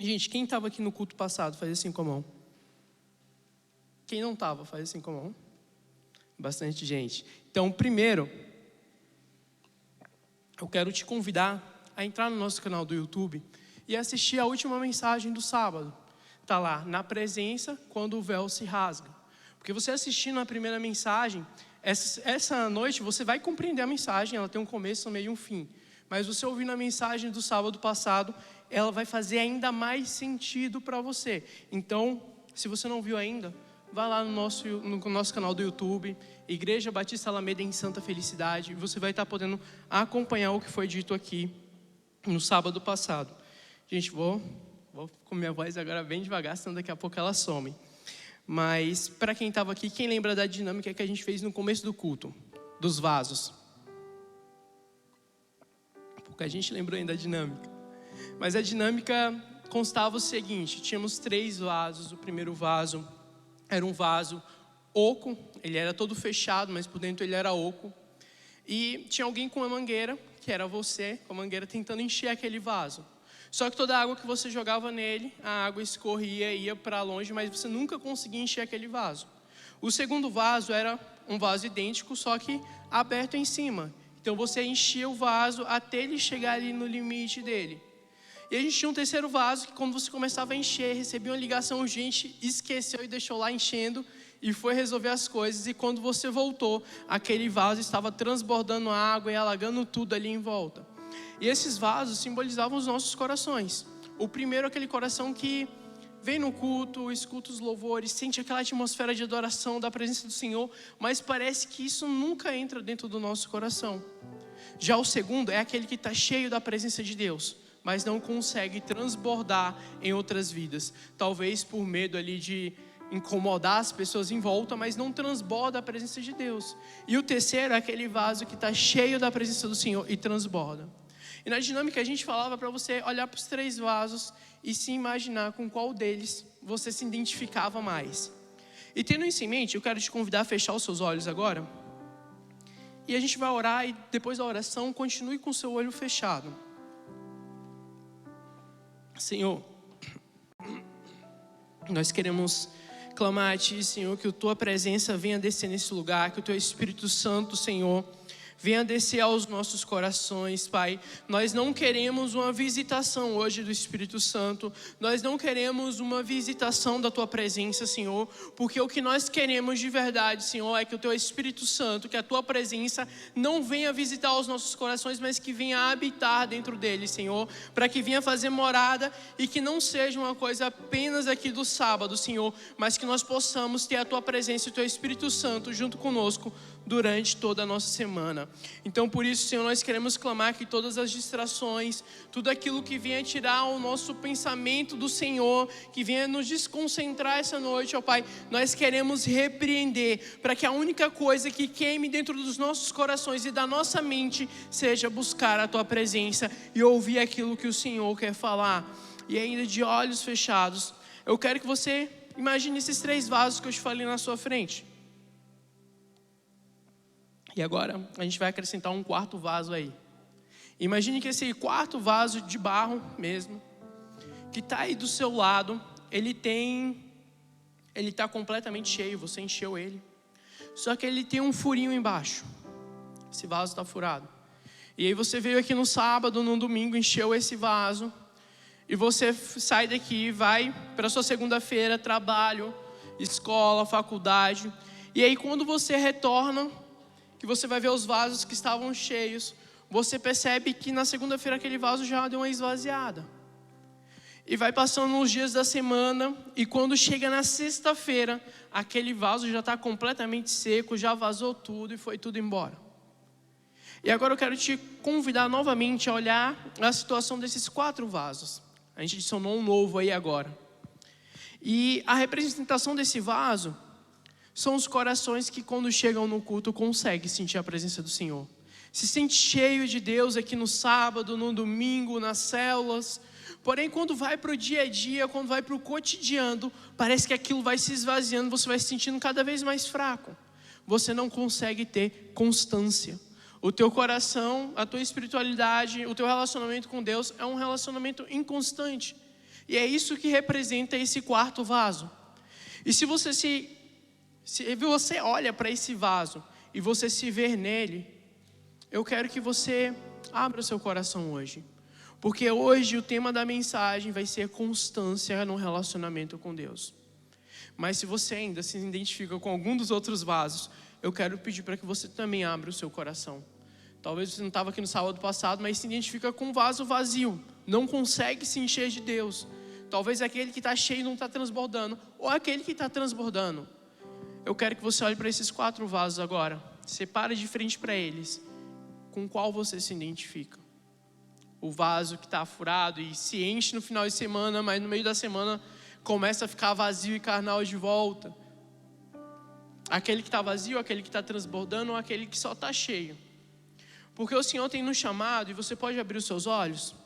Gente, quem estava aqui no culto passado, faz assim com a mão. Quem não estava, faz assim com a mão. Bastante gente. Então, primeiro, eu quero te convidar a entrar no nosso canal do YouTube e assistir a última mensagem do sábado. Está lá, na presença, quando o véu se rasga. Porque você assistindo a primeira mensagem, essa noite você vai compreender a mensagem, ela tem um começo, um meio e um fim. Mas você ouvindo a mensagem do sábado passado, ela vai fazer ainda mais sentido para você. Então, se você não viu ainda, vá lá no nosso canal do YouTube, Igreja Batista Alameda em Santa Felicidade, e você vai estar podendo acompanhar o que foi dito aqui no sábado passado. Gente, vou com minha voz agora bem devagar, senão daqui a pouco ela some. Mas, para quem estava aqui, quem lembra da dinâmica que a gente fez no começo do culto, dos vasos? Pouca gente lembrou ainda da dinâmica. Mas a dinâmica constava o seguinte: tínhamos 3 vasos. O primeiro vaso era um vaso oco, ele era todo fechado, mas por dentro ele era oco. E tinha alguém com uma mangueira, que era você, com a mangueira tentando encher aquele vaso. Só que toda a água que você jogava nele, a água escorria e ia para longe, mas você nunca conseguia encher aquele vaso. O segundo vaso era um vaso idêntico, só que aberto em cima. Então você enchia o vaso até ele chegar ali no limite dele. E a gente tinha um terceiro vaso que quando você começava a encher, recebia uma ligação urgente, esqueceu e deixou lá enchendo e foi resolver as coisas. E quando você voltou, aquele vaso estava transbordando água e alagando tudo ali em volta. E esses vasos simbolizavam os nossos corações. O primeiro é aquele coração que vem no culto, escuta os louvores, sente aquela atmosfera de adoração da presença do Senhor, mas parece que isso nunca entra dentro do nosso coração. Já o segundo é aquele que está cheio da presença de Deus, mas não consegue transbordar em outras vidas. Talvez por medo ali de incomodar as pessoas em volta, mas não transborda a presença de Deus. E o terceiro é aquele vaso que está cheio da presença do Senhor e transborda. E na dinâmica a gente falava para você olhar para os 3 vasos e se imaginar com qual deles você se identificava mais. E tendo isso em mente, eu quero te convidar a fechar os seus olhos agora. E a gente vai orar e depois da oração, continue com o seu olho fechado. Senhor, nós queremos clamar a Ti, Senhor, que a Tua presença venha descer nesse lugar, que o Teu Espírito Santo, Senhor, venha descer aos nossos corações, Pai. Nós não queremos uma visitação hoje do Espírito Santo. Nós não queremos uma visitação da Tua presença, Senhor. Porque o que nós queremos de verdade, Senhor, é que o Teu Espírito Santo, que a Tua presença não venha visitar os nossos corações, mas que venha habitar dentro deles, Senhor. Para que venha fazer morada e que não seja uma coisa apenas aqui do sábado, Senhor. Mas que nós possamos ter a Tua presença e o Teu Espírito Santo junto conosco durante toda a nossa semana. Então por isso, Senhor, nós queremos clamar que todas as distrações, tudo aquilo que venha tirar o nosso pensamento do Senhor, que venha nos desconcentrar essa noite, ó Pai, nós queremos repreender, para que a única coisa que queime dentro dos nossos corações e da nossa mente seja buscar a Tua presença e ouvir aquilo que o Senhor quer falar. E ainda de olhos fechados, eu quero que você imagine esses 3 vasos que eu te falei na sua frente. E agora a gente vai acrescentar um 4º vaso aí. Imagine que esse 4º vaso de barro mesmo, que está aí do seu lado, ele está completamente cheio, você encheu ele. Só que ele tem um furinho embaixo. Esse vaso está furado. E aí você veio aqui no sábado, no domingo, encheu esse vaso. E você sai daqui, vai para a sua segunda-feira, trabalho, escola, faculdade. E aí quando você retorna, que você vai ver os vasos que estavam cheios, você percebe que na segunda-feira aquele vaso já deu uma esvaziada. E vai passando os dias da semana, e quando chega na sexta-feira, aquele vaso já está completamente seco, já vazou tudo e foi tudo embora. E agora eu quero te convidar novamente a olhar a situação desses 4 vasos. A gente adicionou um novo aí agora. E a representação desse vaso são os corações que quando chegam no culto conseguem sentir a presença do Senhor. Se sente cheio de Deus aqui no sábado, no domingo, nas células. Porém, quando vai para o dia a dia, quando vai para o cotidiano, parece que aquilo vai se esvaziando, você vai se sentindo cada vez mais fraco. Você não consegue ter constância. O teu coração, a tua espiritualidade, o teu relacionamento com Deus é um relacionamento inconstante. E é isso que representa esse quarto vaso. E se você você olha para esse vaso e você se ver nele, eu quero que você abra o seu coração hoje. Porque hoje o tema da mensagem vai ser constância no relacionamento com Deus. Mas se você ainda se identifica com algum dos outros vasos, eu quero pedir para que você também abra o seu coração. Talvez você não estava aqui no sábado passado, mas se identifica com um vaso vazio. Não consegue se encher de Deus. Talvez aquele que está cheio não está transbordando, ou aquele que está transbordando. Eu quero que você olhe para esses 4 vasos agora. Separe de frente para eles. Com qual você se identifica? O vaso que está furado e se enche no final de semana, mas no meio da semana começa a ficar vazio e carnal de volta. Aquele que está vazio, aquele que está transbordando, ou aquele que só está cheio. Porque o Senhor tem nos chamado, e você pode abrir os seus olhos.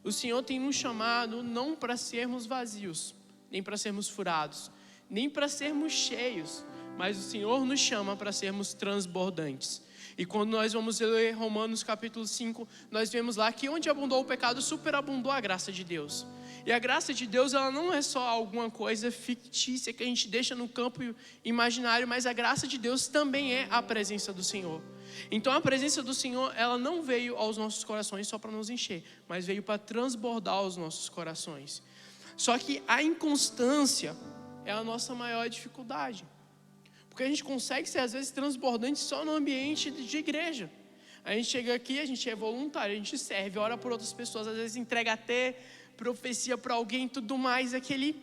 O Senhor tem nos chamado não para sermos vazios, nem para sermos furados, nem para sermos cheios, mas o Senhor nos chama para sermos transbordantes. E quando nós vamos ler Romanos capítulo 5, nós vemos lá que onde abundou o pecado, superabundou a graça de Deus. E a graça de Deus, ela não é só alguma coisa fictícia que a gente deixa no campo imaginário, mas a graça de Deus também é a presença do Senhor. Então a presença do Senhor, ela não veio aos nossos corações só para nos encher, mas veio para transbordar os nossos corações. Só que a inconstância é a nossa maior dificuldade. Porque a gente consegue ser, às vezes, transbordante só no ambiente de igreja. A gente chega aqui, a gente é voluntário, a gente serve, ora por outras pessoas, às vezes entrega até profecia para alguém e tudo mais, aquele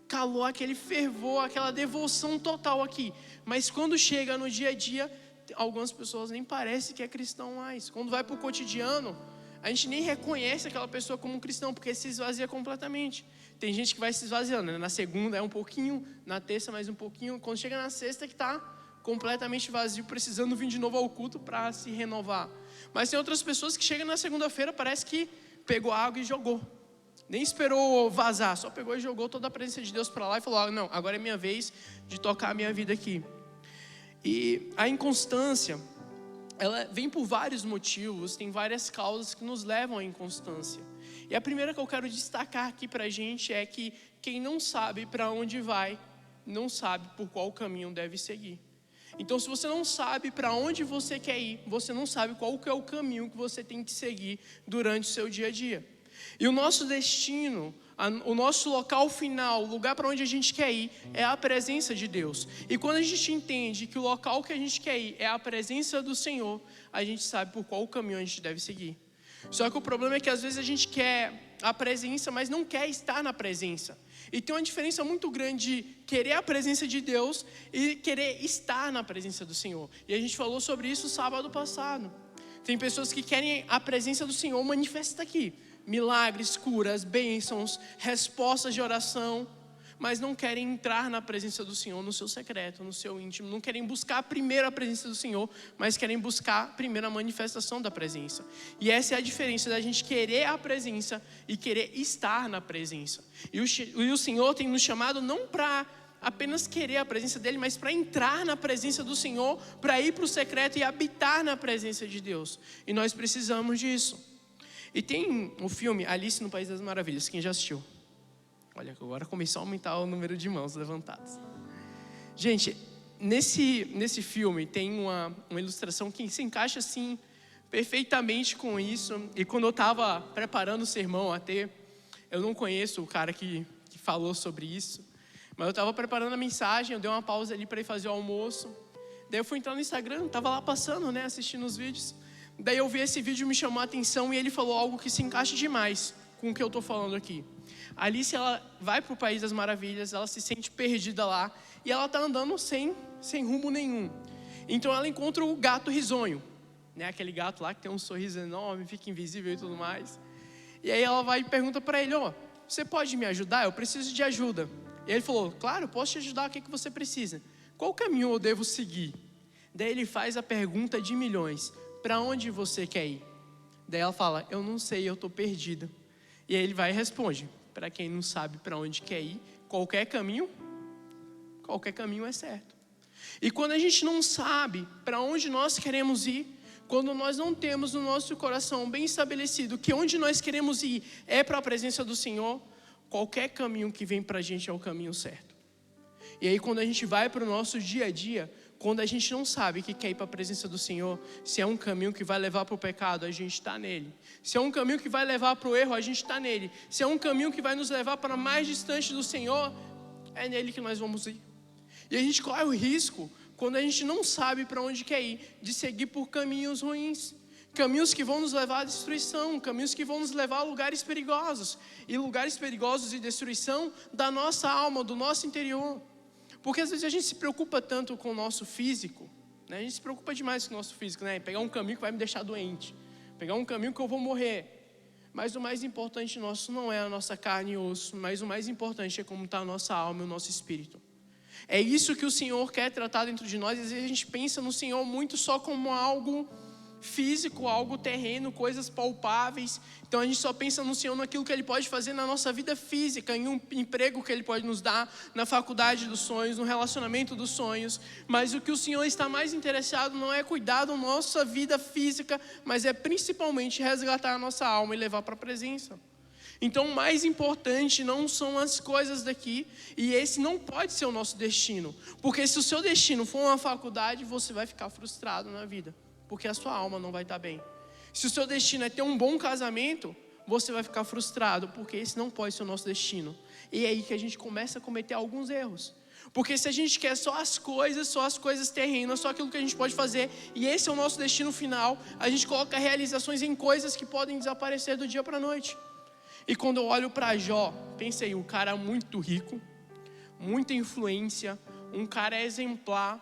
calor, aquele fervor, aquela devoção total aqui. Mas quando chega no dia a dia, algumas pessoas nem parecem que é cristão mais. Quando vai para o cotidiano, a gente nem reconhece aquela pessoa como um cristão, porque se esvazia completamente. Tem gente que vai se esvaziando, né? Na segunda é um pouquinho, na terça mais um pouquinho, quando chega na sexta que está completamente vazio, precisando vir de novo ao culto para se renovar. Mas tem outras pessoas que chegam na segunda-feira, parece que pegou água e jogou. Nem esperou vazar, só pegou e jogou toda a presença de Deus para lá e falou, não, agora é minha vez de tocar a minha vida aqui. E a inconstância, ela vem por vários motivos, tem várias causas que nos levam à inconstância. E a primeira que eu quero destacar aqui para a gente é que quem não sabe para onde vai, não sabe por qual caminho deve seguir. Então, se você não sabe para onde você quer ir, você não sabe qual que é o caminho que você tem que seguir durante o seu dia a dia. E o nosso destino, o nosso local final, o lugar para onde a gente quer ir, é a presença de Deus. E quando a gente entende que o local que a gente quer ir é a presença do Senhor, a gente sabe por qual caminho a gente deve seguir. Só que o problema é que às vezes a gente quer a presença, mas não quer estar na presença. E tem uma diferença muito grande de querer a presença de Deus e querer estar na presença do Senhor. E a gente falou sobre isso sábado passado. Tem pessoas que querem a presença do Senhor manifesta aqui. Milagres, curas, bênçãos, respostas de oração, mas não querem entrar na presença do Senhor no seu secreto, no seu íntimo. Não querem buscar primeiro a presença do Senhor, mas querem buscar primeiro a manifestação da presença. E essa é a diferença da gente querer a presença e querer estar na presença. E o Senhor tem nos chamado não para apenas querer a presença dele, mas para entrar na presença do Senhor, para ir para o secreto e habitar na presença de Deus. E nós precisamos disso. E tem o filme Alice no País das Maravilhas, quem já assistiu? Olha, agora começou a aumentar o número de mãos levantadas. Gente, nesse filme tem uma ilustração que se encaixa assim perfeitamente com isso. E quando eu estava preparando o sermão até, eu não conheço o cara que falou sobre isso, mas eu estava preparando a mensagem, eu dei uma pausa ali para ir fazer o almoço. Daí eu fui entrar no Instagram, estava lá passando, né, assistindo os vídeos. Daí eu vi esse vídeo, me chamou a atenção e ele falou algo que se encaixa demais com o que eu estou falando aqui. A Alice, ela vai para o País das Maravilhas, ela se sente perdida lá e ela está andando sem rumo nenhum. Então ela encontra o gato risonho, né? Aquele gato lá que tem um sorriso enorme, fica invisível e tudo mais. E aí ela vai e pergunta para ele, você pode me ajudar? Eu preciso de ajuda. E ele falou, claro, posso te ajudar, o que você precisa? Qual caminho eu devo seguir? Daí ele faz a pergunta de milhões, para onde você quer ir? Daí ela fala, eu não sei, eu estou perdida. E aí ele vai e responde, para quem não sabe para onde quer ir, qualquer caminho é certo. E quando a gente não sabe para onde nós queremos ir, quando nós não temos no nosso coração bem estabelecido que onde nós queremos ir é para a presença do Senhor, qualquer caminho que vem para a gente é o caminho certo. E aí quando a gente vai para o nosso dia a dia, quando a gente não sabe que quer ir para a presença do Senhor, se é um caminho que vai levar para o pecado, a gente está nele. Se é um caminho que vai levar para o erro, a gente está nele. Se é um caminho que vai nos levar para mais distante do Senhor, é nele que nós vamos ir. E a gente corre o risco, quando a gente não sabe para onde quer ir, de seguir por caminhos ruins. Caminhos que vão nos levar à destruição, caminhos que vão nos levar a lugares perigosos. E lugares perigosos e destruição da nossa alma, do nosso interior. Porque às vezes a gente se preocupa tanto com o nosso físico, né? A gente se preocupa demais com o nosso físico, né? Pegar um caminho que vai me deixar doente, pegar um caminho que eu vou morrer. Mas o mais importante nosso não é a nossa carne e osso, mas o mais importante é como está a nossa alma e o nosso espírito. É isso que o Senhor quer tratar dentro de nós. Às vezes a gente pensa no Senhor muito só como algo físico, algo terreno, coisas palpáveis. Então a gente só pensa no Senhor naquilo que Ele pode fazer na nossa vida física, em um emprego que Ele pode nos dar, na faculdade dos sonhos, no relacionamento dos sonhos. Mas o que o Senhor está mais interessado não é cuidar da nossa vida física, mas é principalmente resgatar a nossa alma e levar para a presença. Então o mais importante não são as coisas daqui, e esse não pode ser o nosso destino. Porque se o seu destino for uma faculdade, você vai ficar frustrado na vida, porque a sua alma não vai estar bem. Se o seu destino é ter um bom casamento, você vai ficar frustrado, porque esse não pode ser o nosso destino. E é aí que a gente começa a cometer alguns erros. Porque se a gente quer só as coisas terrenas, só aquilo que a gente pode fazer, e esse é o nosso destino final, a gente coloca realizações em coisas que podem desaparecer do dia para a noite. E quando eu olho para Jó, pensei, um cara muito rico, muita influência, um cara exemplar,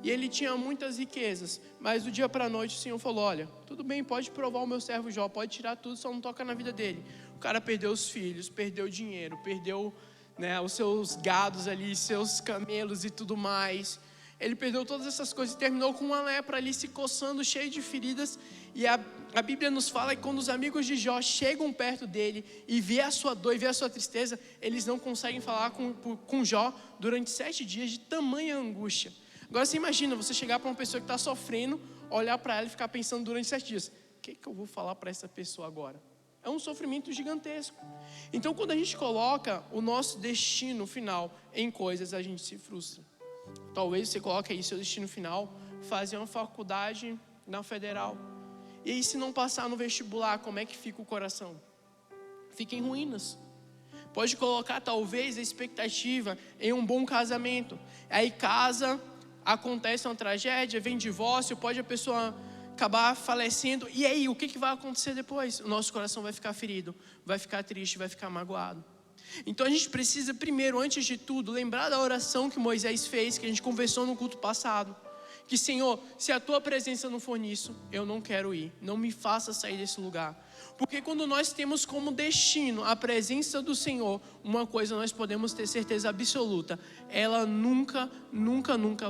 e ele tinha muitas riquezas, mas do dia para a noite o Senhor falou, olha, tudo bem, pode provar o meu servo Jó, pode tirar tudo, só não toca na vida dele. O cara perdeu os filhos, perdeu o dinheiro, perdeu, né, os seus gados ali, seus camelos e tudo mais. Ele perdeu todas essas coisas e terminou com uma lepra ali se coçando, cheio de feridas. E a Bíblia nos fala que quando os amigos de Jó chegam perto dele e vê a sua dor e vê a sua tristeza, eles não conseguem falar com Jó durante 7 dias de tamanha angústia. Agora você imagina, você chegar para uma pessoa que está sofrendo, olhar para ela e ficar pensando durante 7 dias, o que eu vou falar para essa pessoa agora? É um sofrimento gigantesco. Então quando a gente coloca o nosso destino final em coisas, a gente se frustra. Talvez você coloque aí seu destino final, fazer uma faculdade na federal. E aí se não passar no vestibular, como é que fica o coração? Fica em ruínas. Pode colocar talvez a expectativa em um bom casamento. Aí casa, acontece uma tragédia, vem divórcio, pode a pessoa acabar falecendo. E aí, o que vai acontecer depois? O nosso coração vai ficar ferido, vai ficar triste, vai ficar magoado. Então a gente precisa primeiro, antes de tudo, lembrar da oração que Moisés fez, que a gente conversou no culto passado. Que Senhor, se a tua presença não for nisso, eu não quero ir, não me faça sair desse lugar. Porque quando nós temos como destino a presença do Senhor, uma coisa nós podemos ter certeza absoluta, ela nunca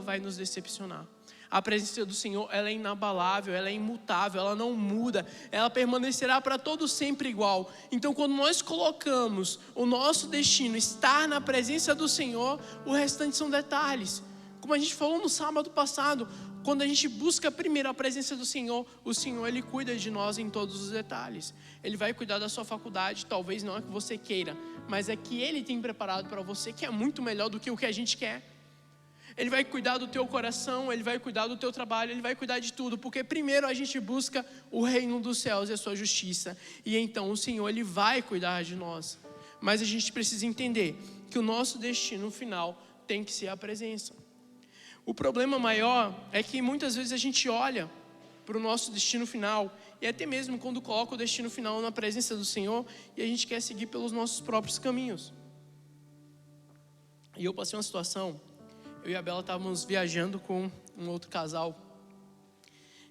vai nos decepcionar. A presença do Senhor, ela é inabalável, ela é imutável, ela não muda, ela permanecerá para todo sempre igual. Então quando nós colocamos o nosso destino estar na presença do Senhor, o restante são detalhes. Como a gente falou no sábado passado, quando a gente busca primeiro a presença do Senhor, o Senhor Ele cuida de nós em todos os detalhes. Ele vai cuidar da sua faculdade, talvez não é que você queira, mas é que Ele tem preparado para você, que é muito melhor do que o que a gente quer. Ele vai cuidar do teu coração, Ele vai cuidar do teu trabalho, Ele vai cuidar de tudo, porque primeiro a gente busca o reino dos céus e a sua justiça, e então o Senhor Ele vai cuidar de nós. Mas a gente precisa entender que o nosso destino final tem que ser a presença. O problema maior é que muitas vezes a gente olha para o nosso destino final, e até mesmo quando coloca o destino final na presença do Senhor, e a gente quer seguir pelos nossos próprios caminhos. E eu passei uma situação, eu e a Bela estávamos viajando com um outro casal,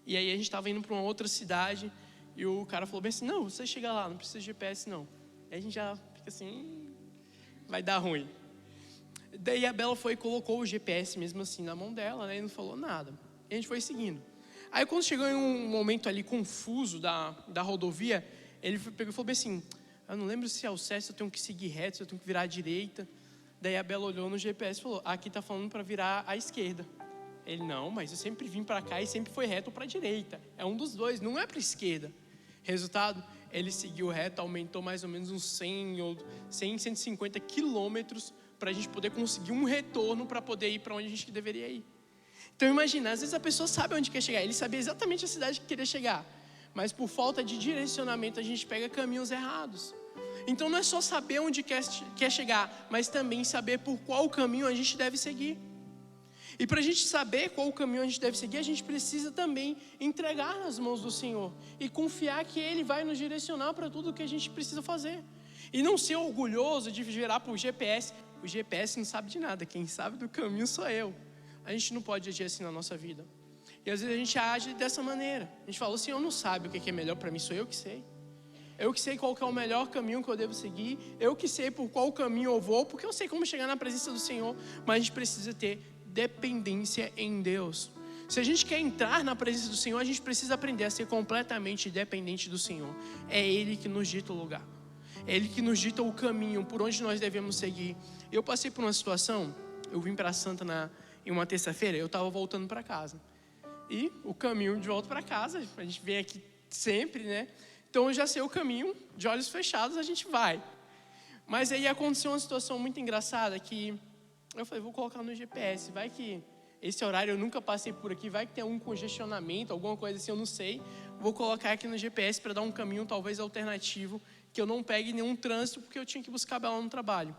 e aí a gente estava indo para uma outra cidade, e o cara falou bem assim, não, você chega lá, não precisa de GPS não. E a gente já fica assim, vai dar ruim. Daí a Bela foi e colocou o GPS mesmo assim na mão dela, né, e não falou nada. E a gente foi seguindo. Aí quando chegou em um momento ali confuso da rodovia, ele pegou e falou bem assim, eu não lembro se é o certo, se eu tenho que seguir reto, se eu tenho que virar à direita. Daí a Bela olhou no GPS e falou, aqui tá falando para virar à esquerda. Ele, não, mas eu sempre vim para cá e sempre foi reto para a direita. É um dos dois, não é para a esquerda. Resultado, ele seguiu reto, aumentou mais ou menos uns 150 quilômetros para a gente poder conseguir um retorno para poder ir para onde a gente deveria ir. Então imagina, às vezes a pessoa sabe onde quer chegar, ele sabia exatamente a cidade que queria chegar, mas por falta de direcionamento a gente pega caminhos errados. Então não é só saber onde quer chegar, mas também saber por qual caminho a gente deve seguir. E para a gente saber qual o caminho a gente deve seguir, a gente precisa também entregar nas mãos do Senhor e confiar que Ele vai nos direcionar para tudo o que a gente precisa fazer. E não ser orgulhoso de virar por GPS. O GPS não sabe de nada, quem sabe do caminho sou eu. A gente não pode agir assim na nossa vida. E às vezes a gente age dessa maneira. A gente fala, o Senhor não sabe o que é melhor para mim, sou eu que sei. Eu que sei qual que é o melhor caminho que eu devo seguir. Eu que sei por qual caminho eu vou, porque eu sei como chegar na presença do Senhor. Mas a gente precisa ter dependência em Deus. Se a gente quer entrar na presença do Senhor, a gente precisa aprender a ser completamente dependente do Senhor. É Ele que nos dita o lugar. É Ele que nos dita o caminho, por onde nós devemos seguir. Eu passei por uma situação, eu vim para Santa em uma terça-feira, eu estava voltando para casa. E o caminho de volta para casa, a gente vem aqui sempre, né? Então eu já sei o caminho, de olhos fechados a gente vai. Mas aí aconteceu uma situação muito engraçada que eu falei, vou colocar no GPS, vai que esse horário eu nunca passei por aqui, vai que tem algum congestionamento, alguma coisa assim, eu não sei. Vou colocar aqui no GPS para dar um caminho talvez alternativo, que eu não pegue nenhum trânsito, porque eu tinha que buscar a Bela no trabalho.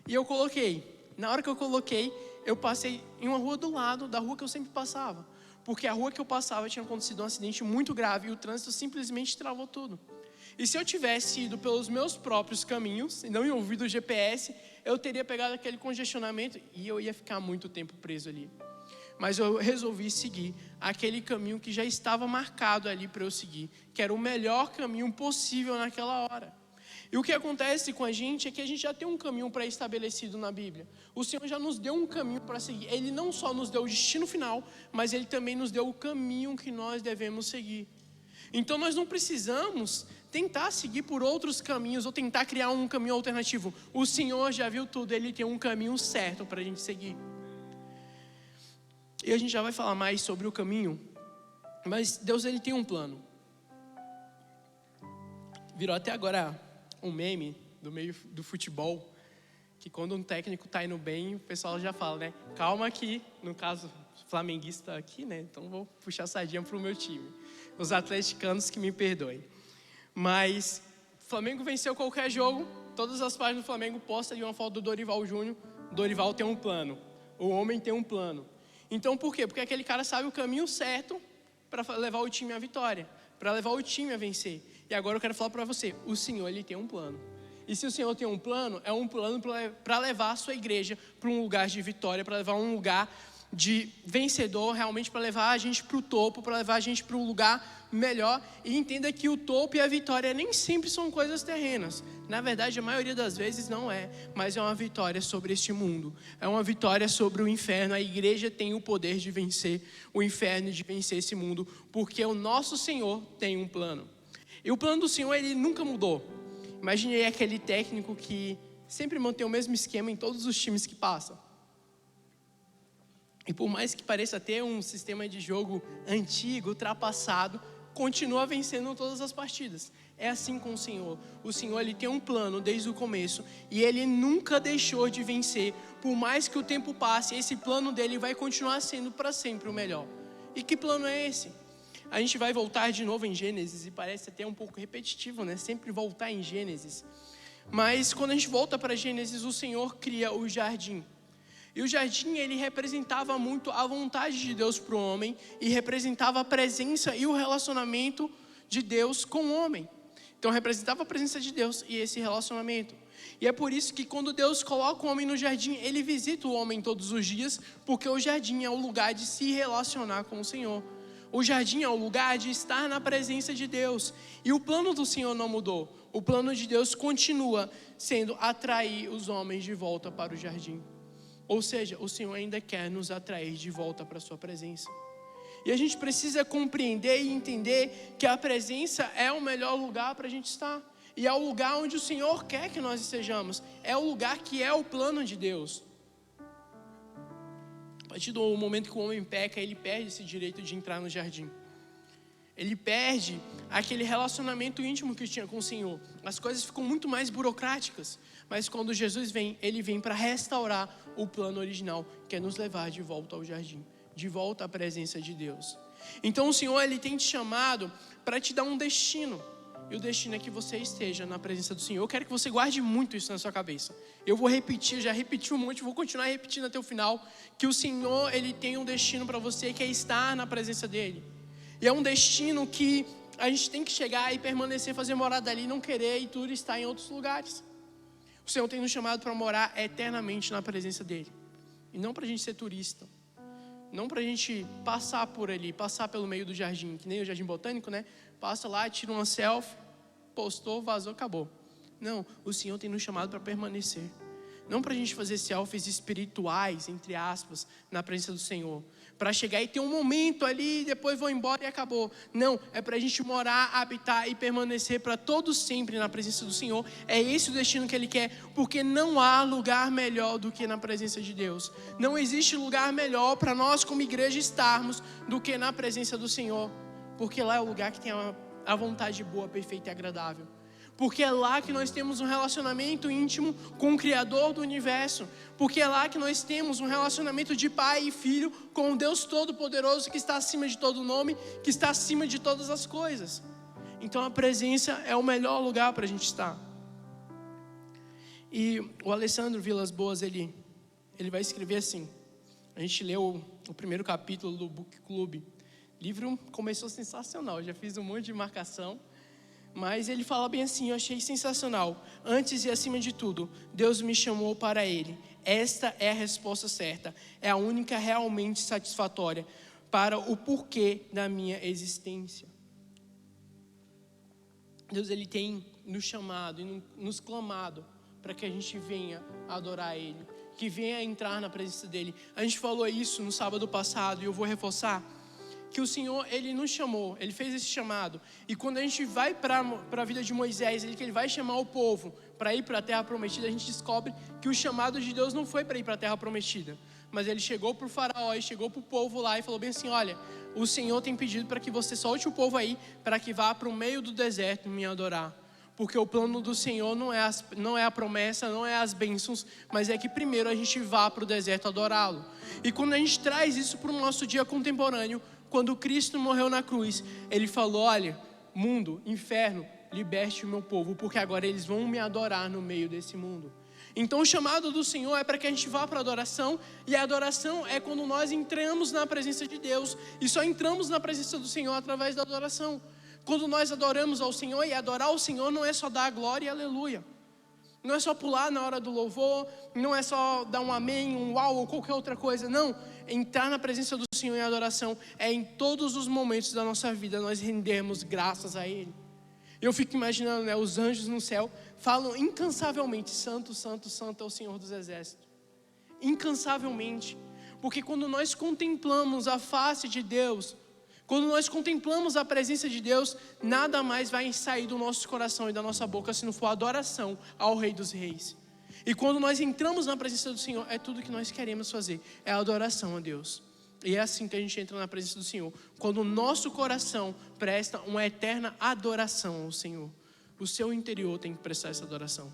E eu coloquei. Na hora que eu coloquei, eu passei em uma rua do lado da rua que eu sempre passava. Porque a rua que eu passava tinha acontecido um acidente muito grave e o trânsito simplesmente travou tudo. E se eu tivesse ido pelos meus próprios caminhos e não ouvido o GPS, eu teria pegado aquele congestionamento e eu ia ficar muito tempo preso ali. Mas eu resolvi seguir aquele caminho que já estava marcado ali para eu seguir, que era o melhor caminho possível naquela hora. E o que acontece com a gente é que a gente já tem um caminho pré-estabelecido na Bíblia. O Senhor já nos deu um caminho para seguir. Ele não só nos deu o destino final, mas Ele também nos deu o caminho que nós devemos seguir. Então nós não precisamos tentar seguir por outros caminhos ou tentar criar um caminho alternativo. O Senhor já viu tudo, Ele tem um caminho certo para a gente seguir. E a gente já vai falar mais sobre o caminho, mas Deus, Ele tem um plano. Virou até agora um meme do meio do futebol, que quando um técnico está indo bem, o pessoal já fala, né? Calma aqui, no caso, flamenguista aqui, né? Então vou puxar a sardinha para o meu time. Os atleticanos que me perdoem. Mas o Flamengo venceu qualquer jogo, todas as páginas do Flamengo postam ali uma foto do Dorival Júnior. Dorival tem um plano, o homem tem um plano. Então por quê? Porque aquele cara sabe o caminho certo para levar o time à vitória, para levar o time a vencer. E agora eu quero falar para você, o Senhor, Ele tem um plano. E se o Senhor tem um plano, é um plano para levar a sua igreja para um lugar de vitória, para levar um lugar de vencedor, realmente para levar a gente para o topo, para levar a gente para um lugar melhor. E entenda que o topo e a vitória nem sempre são coisas terrenas. Na verdade, a maioria das vezes não é, mas é uma vitória sobre este mundo. É uma vitória sobre o inferno. A igreja tem o poder de vencer o inferno e de vencer esse mundo, porque o nosso Senhor tem um plano. E o plano do Senhor, Ele nunca mudou. Imagine aí aquele técnico que sempre mantém o mesmo esquema em todos os times que passa. E por mais que pareça ter um sistema de jogo antigo, ultrapassado, continua vencendo todas as partidas. É assim com o Senhor. O Senhor, Ele tem um plano desde o começo e Ele nunca deixou de vencer. Por mais que o tempo passe, esse plano dele vai continuar sendo para sempre o melhor. E que plano é esse? A gente vai voltar de novo em Gênesis e parece até um pouco repetitivo, né? Sempre voltar em Gênesis. Mas quando a gente volta para Gênesis, o Senhor cria o jardim. E o jardim, ele representava muito a vontade de Deus para o homem e representava a presença e o relacionamento de Deus com o homem. Então representava a presença de Deus e esse relacionamento. E é por isso que quando Deus coloca o homem no jardim, Ele visita o homem todos os dias, porque o jardim é o lugar de se relacionar com o Senhor. O jardim é o lugar de estar na presença de Deus. E o plano do Senhor não mudou. O plano de Deus continua sendo atrair os homens de volta para o jardim. Ou seja, o Senhor ainda quer nos atrair de volta para a sua presença. E a gente precisa compreender e entender que a presença é o melhor lugar para a gente estar. E é o lugar onde o Senhor quer que nós estejamos. É o lugar que é o plano de Deus. A partir do momento que o homem peca, ele perde esse direito de entrar no jardim. ele perde aquele relacionamento íntimo que tinha com o Senhor. As coisas ficam muito mais burocráticas. Mas quando Jesus vem, ele vem para restaurar o plano original, que é nos levar de volta ao jardim, de volta à presença de Deus. Então o Senhor, ele tem te chamado para te dar um destino. E o destino é que você esteja na presença do Senhor. Eu quero que você guarde muito isso na sua cabeça. Eu vou repetir, já repeti um monte, vou continuar repetindo até o final, que o Senhor, ele tem um destino para você, que é estar na presença dele. E é um destino que a gente tem que chegar e permanecer, fazer morada ali, não querer e tudo estar em outros lugares. O Senhor tem nos chamado para morar eternamente na presença dele. E não para a gente ser turista. Não para a gente passar por ali, passar pelo meio do jardim, que nem o jardim botânico, né? Passa lá, tira uma selfie, postou, vazou, acabou. Não, o Senhor tem nos chamado para permanecer. Não para a gente fazer selfies espirituais, entre aspas, na presença do Senhor. Para chegar e ter um momento ali, depois vou embora e acabou. Não, é para a gente morar, habitar e permanecer para todo sempre na presença do Senhor. É esse o destino que Ele quer, porque não há lugar melhor do que na presença de Deus. Não existe lugar melhor para nós como igreja estarmos do que na presença do Senhor. Porque lá é o lugar que tem a vontade boa, perfeita e agradável. Porque é lá que nós temos um relacionamento íntimo com o Criador do Universo. Porque é lá que nós temos um relacionamento de pai e filho com o Deus Todo-Poderoso, que está acima de todo nome, que está acima de todas as coisas. Então a presença é o melhor lugar para a gente estar. E o Alessandro Vilas Boas, ele vai escrever assim. A gente leu o primeiro capítulo do Book Club. O livro começou sensacional, já fiz um monte de marcação. Mas ele fala bem assim, eu achei sensacional. Antes e acima de tudo, Deus me chamou para Ele. Esta é a resposta certa. É a única realmente satisfatória para o porquê da minha existência. Deus, Ele tem nos chamado e nos clamado para que a gente venha adorar Ele, que venha entrar na presença dEle. A gente falou isso no sábado passado e eu vou reforçar. Que o Senhor, Ele nos chamou, Ele fez esse chamado. E quando a gente vai para a vida de Moisés, que Ele vai chamar o povo para ir para a terra prometida, a gente descobre que o chamado de Deus não foi para ir para a terra prometida. Mas Ele chegou para o faraó e chegou para o povo lá e falou bem assim, olha, o Senhor tem pedido para que você solte o povo aí, para que vá para o meio do deserto me adorar. Porque o plano do Senhor não é a promessa, não é as bênçãos, mas é que primeiro a gente vá para o deserto adorá-lo. E quando a gente traz isso para o nosso dia contemporâneo, quando Cristo morreu na cruz, Ele falou, olha, mundo, inferno, liberte o meu povo, porque agora eles vão me adorar no meio desse mundo. Então o chamado do Senhor é para que a gente vá para a adoração, e a adoração é quando nós entramos na presença de Deus, e só entramos na presença do Senhor através da adoração. Quando nós adoramos ao Senhor, e adorar ao Senhor não é só dar a glória e aleluia. Não é só pular na hora do louvor, não é só dar um amém, um uau ou qualquer outra coisa, não. Entrar na presença do Senhor em adoração é em todos os momentos da nossa vida nós rendermos graças a Ele. Eu fico imaginando, né, os anjos no céu falam incansavelmente, santo, santo, santo é o Senhor dos Exércitos. Incansavelmente, porque quando nós contemplamos a face de Deus, quando nós contemplamos a presença de Deus, nada mais vai sair do nosso coração e da nossa boca se não for adoração ao Rei dos Reis. E quando nós entramos na presença do Senhor, é tudo que nós queremos fazer, é a adoração a Deus. E é assim que a gente entra na presença do Senhor, quando o nosso coração presta uma eterna adoração ao Senhor. O seu interior tem que prestar essa adoração.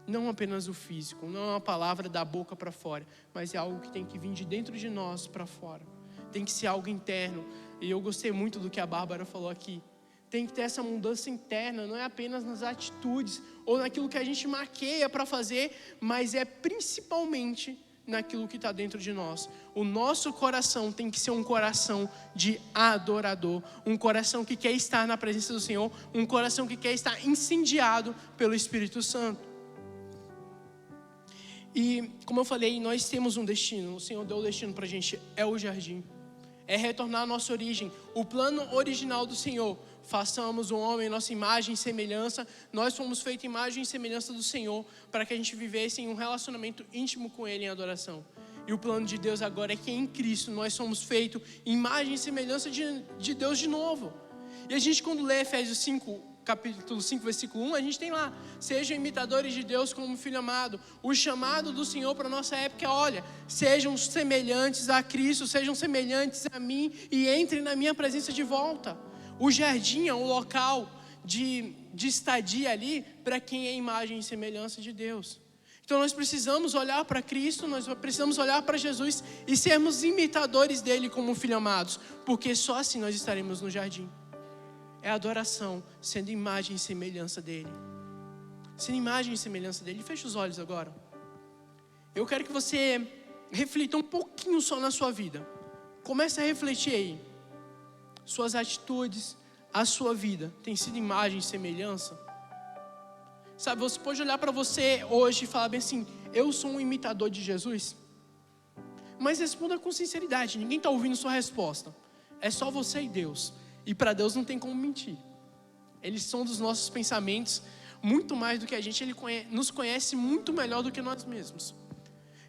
Não apenas o físico, não é uma palavra da boca para fora, mas é algo que tem que vir de dentro de nós para fora. Tem que ser algo interno. E eu gostei muito do que a Bárbara falou aqui. Tem que ter essa mudança interna, não é apenas nas atitudes ou naquilo que a gente maqueia para fazer, mas é principalmente naquilo que está dentro de nós. O nosso coração tem que ser um coração de adorador, um coração que quer estar na presença do Senhor, um coração que quer estar incendiado pelo Espírito Santo. E como eu falei, nós temos um destino, o Senhor deu o destino para a gente, é o jardim. É retornar à nossa origem, o plano original do Senhor. Façamos um homem em nossa imagem e semelhança. Nós fomos feitos imagem e semelhança do Senhor, para que a gente vivesse em um relacionamento íntimo com Ele em adoração. E o plano de Deus agora é que em Cristo nós somos feitos imagem e semelhança de Deus de novo. E a gente, quando lê Efésios 5, capítulo 5, versículo 1, a gente tem lá: sejam imitadores de Deus como filho amado. O chamado do Senhor para a nossa época é: olha, sejam semelhantes a Cristo, sejam semelhantes a mim e entrem na minha presença de volta. O jardim é um local de estadia ali para quem é imagem e semelhança de Deus. Então nós precisamos olhar para Cristo, nós precisamos olhar para Jesus e sermos imitadores dele como filhos amados, porque só assim nós estaremos no jardim. É adoração, sendo imagem e semelhança dele. Sendo imagem e semelhança dele. Feche os olhos agora. Eu quero que você reflita um pouquinho só na sua vida. Comece a refletir aí. Suas atitudes, a sua vida tem sido imagem e semelhança? Sabe, você pode olhar para você hoje e falar bem assim: eu sou um imitador de Jesus? Mas responda com sinceridade, ninguém está ouvindo sua resposta. É só você e Deus. E para Deus não tem como mentir. Eles são dos nossos pensamentos muito mais do que a gente. Ele nos conhece muito melhor do que nós mesmos.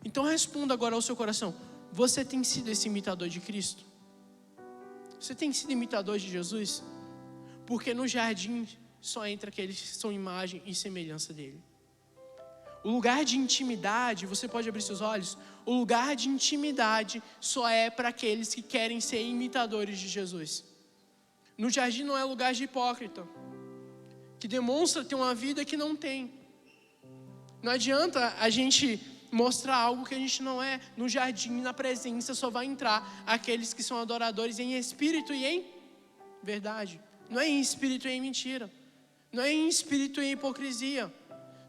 Então responda agora ao seu coração: você tem sido esse imitador de Cristo? Você tem sido imitador de Jesus? Porque no jardim só entra aqueles que são imagem e semelhança dele. O lugar de intimidade, você pode abrir seus olhos, o lugar de intimidade só é para aqueles que querem ser imitadores de Jesus. No jardim não é lugar de hipócrita, que demonstra ter uma vida que não tem. Não adianta a gente mostrar algo que a gente não é. No jardim, na presença, só vai entrar aqueles que são adoradores em espírito e em verdade. Não é em espírito e em mentira. Não é em espírito e em hipocrisia.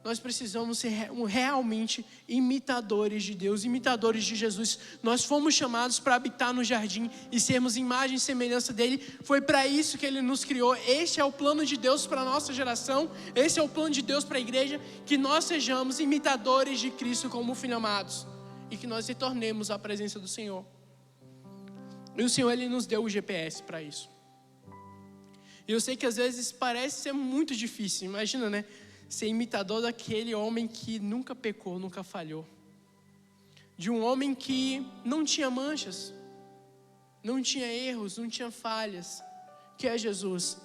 Nós precisamos ser realmente imitadores de Deus, imitadores de Jesus. Nós fomos chamados para habitar no jardim e sermos imagem e semelhança dele. Foi para isso que ele nos criou. Este é o plano de Deus para a nossa geração. Esse é o plano de Deus para a igreja. Que nós sejamos imitadores de Cristo como filhos amados. E que nós retornemos à presença do Senhor. E o Senhor, ele nos deu o GPS para isso. E eu sei que às vezes parece ser muito difícil. Imagina, né? Ser imitador daquele homem que nunca pecou, nunca falhou. De um homem que não tinha manchas, não tinha erros, não tinha falhas, que é Jesus.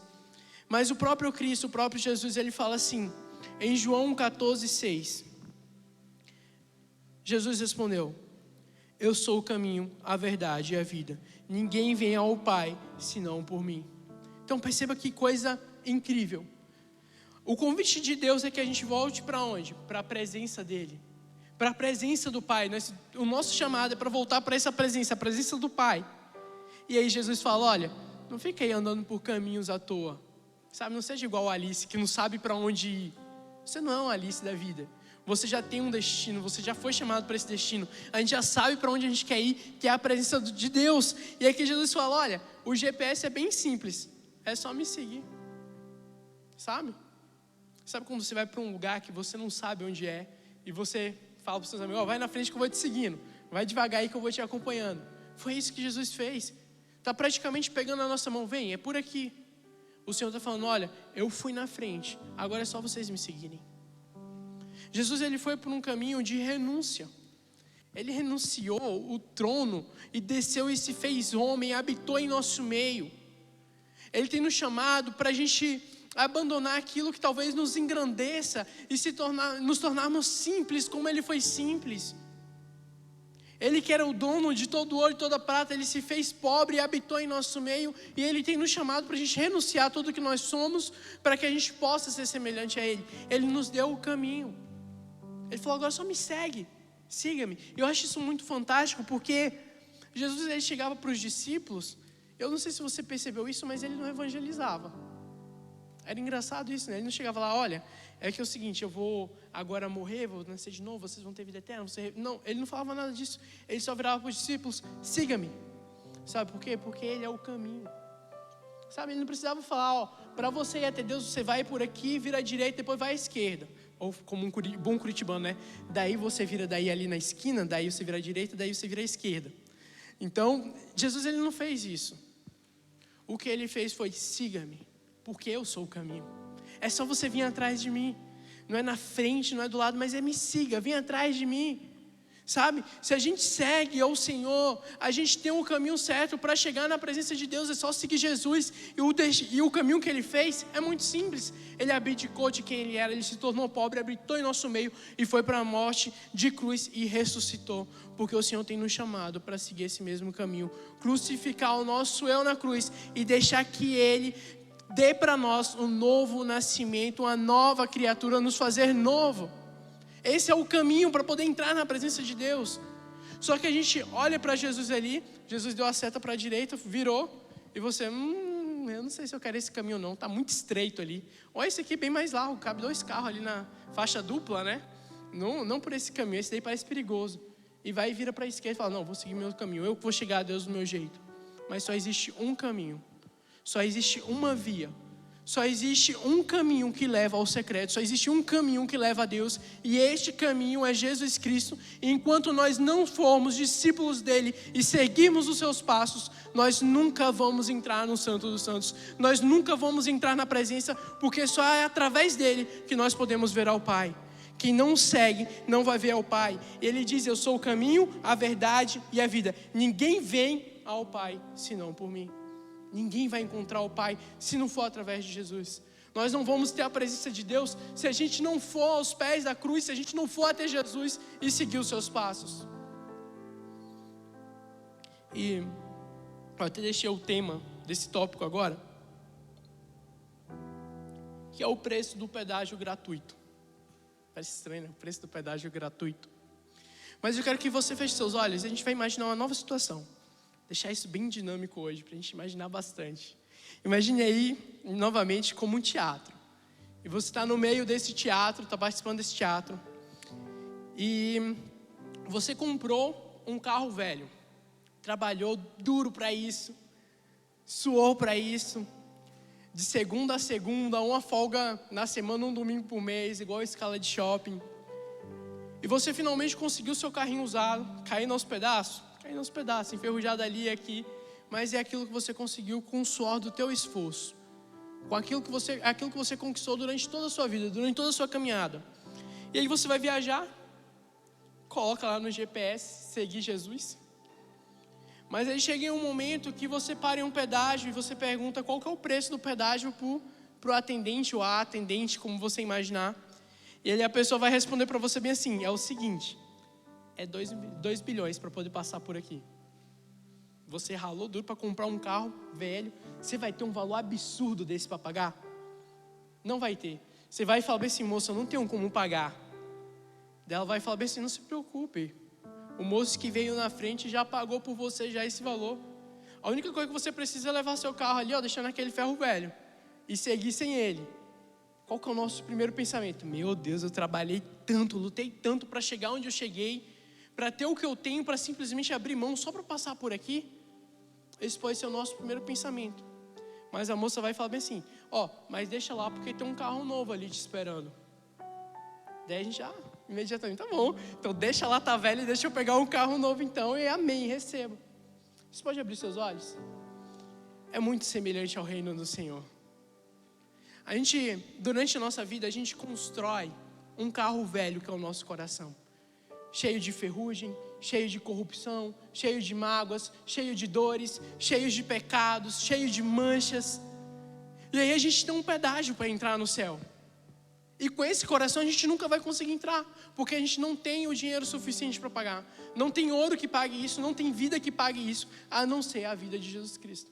Mas o próprio Cristo, o próprio Jesus, ele fala assim, em João 14:6. Jesus respondeu: eu sou o caminho, a verdade e a vida. Ninguém vem ao Pai, senão por mim. Então perceba que coisa incrível. O convite de Deus é que a gente volte para onde? Para a presença dEle. Para a presença do Pai. O nosso chamado é para voltar para essa presença, a presença do Pai. E aí Jesus fala: olha, não fica aí andando por caminhos à toa. Sabe, não seja igual a Alice, que não sabe para onde ir. Você não é uma Alice da vida. Você já tem um destino, você já foi chamado para esse destino. A gente já sabe para onde a gente quer ir, que é a presença de Deus. E aqui Jesus fala: olha, o GPS é bem simples. É só me seguir. Sabe? Sabe quando você vai para um lugar que você não sabe onde é e você fala para os seus amigos: vai na frente que eu vou te seguindo, vai devagar aí que eu vou te acompanhando. Foi isso que Jesus fez. Está praticamente pegando a nossa mão: vem, é por aqui. O Senhor está falando: olha, eu fui na frente, agora é só vocês me seguirem. Jesus, ele foi por um caminho de renúncia. Ele renunciou o trono e desceu e se fez homem, habitou em nosso meio. Ele tem nos chamado para a gente abandonar aquilo que talvez nos engrandeça e nos tornarmos simples como Ele foi simples. Ele que era o dono de todo ouro e toda prata, Ele se fez pobre e habitou em nosso meio. E Ele tem nos chamado para a gente renunciar a tudo que nós somos, para que a gente possa ser semelhante a Ele. Ele nos deu o caminho. Ele falou: agora só me segue, siga-me. Eu acho isso muito fantástico, porque Jesus, ele chegava para os discípulos. Eu não sei se você percebeu isso, mas Ele não evangelizava. Era engraçado isso, né? Ele não chegava lá: olha, é que é o seguinte, eu vou agora morrer, vou nascer de novo, vocês vão ter vida eterna. Não, ele não falava nada disso. Ele só virava para os discípulos: siga-me. Sabe por quê? Porque Ele é o caminho. Sabe, ele não precisava falar: ó, para você ir até Deus, você vai por aqui, vira à direita, depois vai à esquerda. Ou como um bom curitibano, né? Daí você vira daí ali na esquina, daí você vira à direita, daí você vira à esquerda. Então, Jesus, ele não fez isso. O que Ele fez foi: siga-me, porque eu sou o caminho. É só você vir atrás de mim. Não é na frente, não é do lado, mas é: me siga, vem atrás de mim. Sabe? Se a gente segue ao Senhor, a gente tem um caminho certo para chegar na presença de Deus. É só seguir Jesus. E o caminho que Ele fez é muito simples. Ele abdicou de quem Ele era, Ele se tornou pobre, habitou em nosso meio e foi para a morte de cruz e ressuscitou. Porque o Senhor tem nos chamado para seguir esse mesmo caminho. Crucificar o nosso eu na cruz e deixar que Ele dê para nós um novo nascimento, uma nova criatura, nos fazer novo. Esse é o caminho para poder entrar na presença de Deus. Só que a gente olha para Jesus ali, Jesus deu a seta para a direita, virou, e você, eu não sei se eu quero esse caminho não, está muito estreito ali. Olha esse aqui bem mais largo, cabe 2 carros ali na faixa dupla, né? Não por esse caminho, esse daí parece perigoso. E vai e vira para a esquerda e fala, não, vou seguir meu caminho, eu vou chegar a Deus do meu jeito. Mas só existe um caminho, só existe uma via. Só existe um caminho que leva ao secreto, só existe um caminho que leva a Deus, e este caminho é Jesus Cristo. E enquanto nós não formos discípulos dele e seguirmos os seus passos, nós nunca vamos entrar no Santo dos Santos, nós nunca vamos entrar na presença, porque só é através dele que nós podemos ver ao Pai. Quem não segue não vai ver ao Pai. Ele diz, eu sou o caminho, a verdade e a vida. Ninguém vem ao Pai senão por mim. Ninguém vai encontrar o Pai se não for através de Jesus. Nós não vamos ter a presença de Deus se a gente não for aos pés da cruz, se a gente não for até Jesus e seguir os seus passos. E eu até deixei o tema desse tópico agora, que é o preço do pedágio gratuito. Parece estranho, né? O preço do pedágio gratuito. Mas eu quero que você feche seus olhos e a gente vai imaginar uma nova situação. Deixar isso bem dinâmico hoje, para a gente imaginar bastante. Imagine aí, novamente, como um teatro. E você está no meio desse teatro, está participando desse teatro. E você comprou um carro velho. Trabalhou duro para isso. Suou para isso. De segunda a segunda, uma folga na semana, um domingo por mês, igual a escala de shopping. E você finalmente conseguiu seu carrinho usado, caindo aos pedaços. Caindo aos pedaços, enferrujado ali e aqui. Mas é aquilo que você conseguiu com o suor do teu esforço. Com aquilo que você conquistou durante toda a sua vida, durante toda a sua caminhada. E aí você vai viajar, coloca lá no GPS, seguir Jesus. Mas aí chega em um momento que você para em um pedágio e você pergunta qual que é o preço do pedágio para o atendente ou a atendente, como você imaginar. E aí a pessoa vai responder para você bem assim, é o seguinte, é 2 bilhões para poder passar por aqui. Você ralou duro para comprar um carro velho, você vai ter um valor absurdo desse para pagar? Não vai ter. Você vai falar bem assim, moça, eu não tenho como pagar. Ela vai falar bem assim, não se preocupe. O moço que veio na frente já pagou por você já esse valor. A única coisa que você precisa é levar seu carro ali, deixar naquele ferro velho. E seguir sem ele. Qual que é o nosso primeiro pensamento? Meu Deus, eu trabalhei tanto, lutei tanto para chegar onde eu cheguei. Para ter o que eu tenho, para simplesmente abrir mão só para passar por aqui. Esse pode ser o nosso primeiro pensamento. Mas a moça vai falar bem assim, mas deixa lá porque tem um carro novo ali te esperando. Daí a gente imediatamente, tá bom. Então deixa lá, tá velho, e deixa eu pegar um carro novo então, e amém, recebo. Você pode abrir seus olhos? É muito semelhante ao reino do Senhor. Durante a nossa vida, a gente constrói um carro velho que é o nosso coração. Cheio de ferrugem, cheio de corrupção, cheio de mágoas, cheio de dores, cheio de pecados, cheio de manchas. E aí a gente tem um pedágio para entrar no céu. E com esse coração a gente nunca vai conseguir entrar, porque a gente não tem o dinheiro suficiente para pagar. Não tem ouro que pague isso, não tem vida que pague isso, a não ser a vida de Jesus Cristo.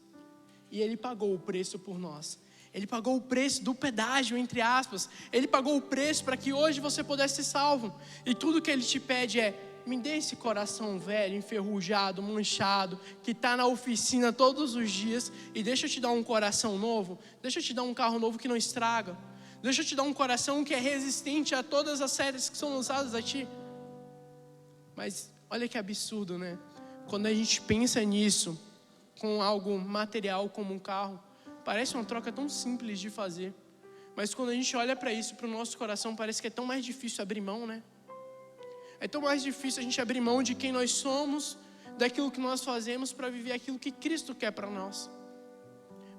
E Ele pagou o preço por nós. Ele pagou o preço do pedágio, entre aspas. Ele pagou o preço para que hoje você pudesse ser salvo. E tudo que Ele te pede é, me dê esse coração velho, enferrujado, manchado, que está na oficina todos os dias, e deixa eu te dar um coração novo, deixa eu te dar um carro novo que não estraga, deixa eu te dar um coração que é resistente a todas as setas que são lançadas a ti. Mas olha que absurdo, né? Quando a gente pensa nisso, com algo material como um carro, parece uma troca tão simples de fazer. Mas quando a gente olha para isso, para o nosso coração, parece que é tão mais difícil abrir mão, né? É tão mais difícil a gente abrir mão de quem nós somos, daquilo que nós fazemos, para viver aquilo que Cristo quer para nós.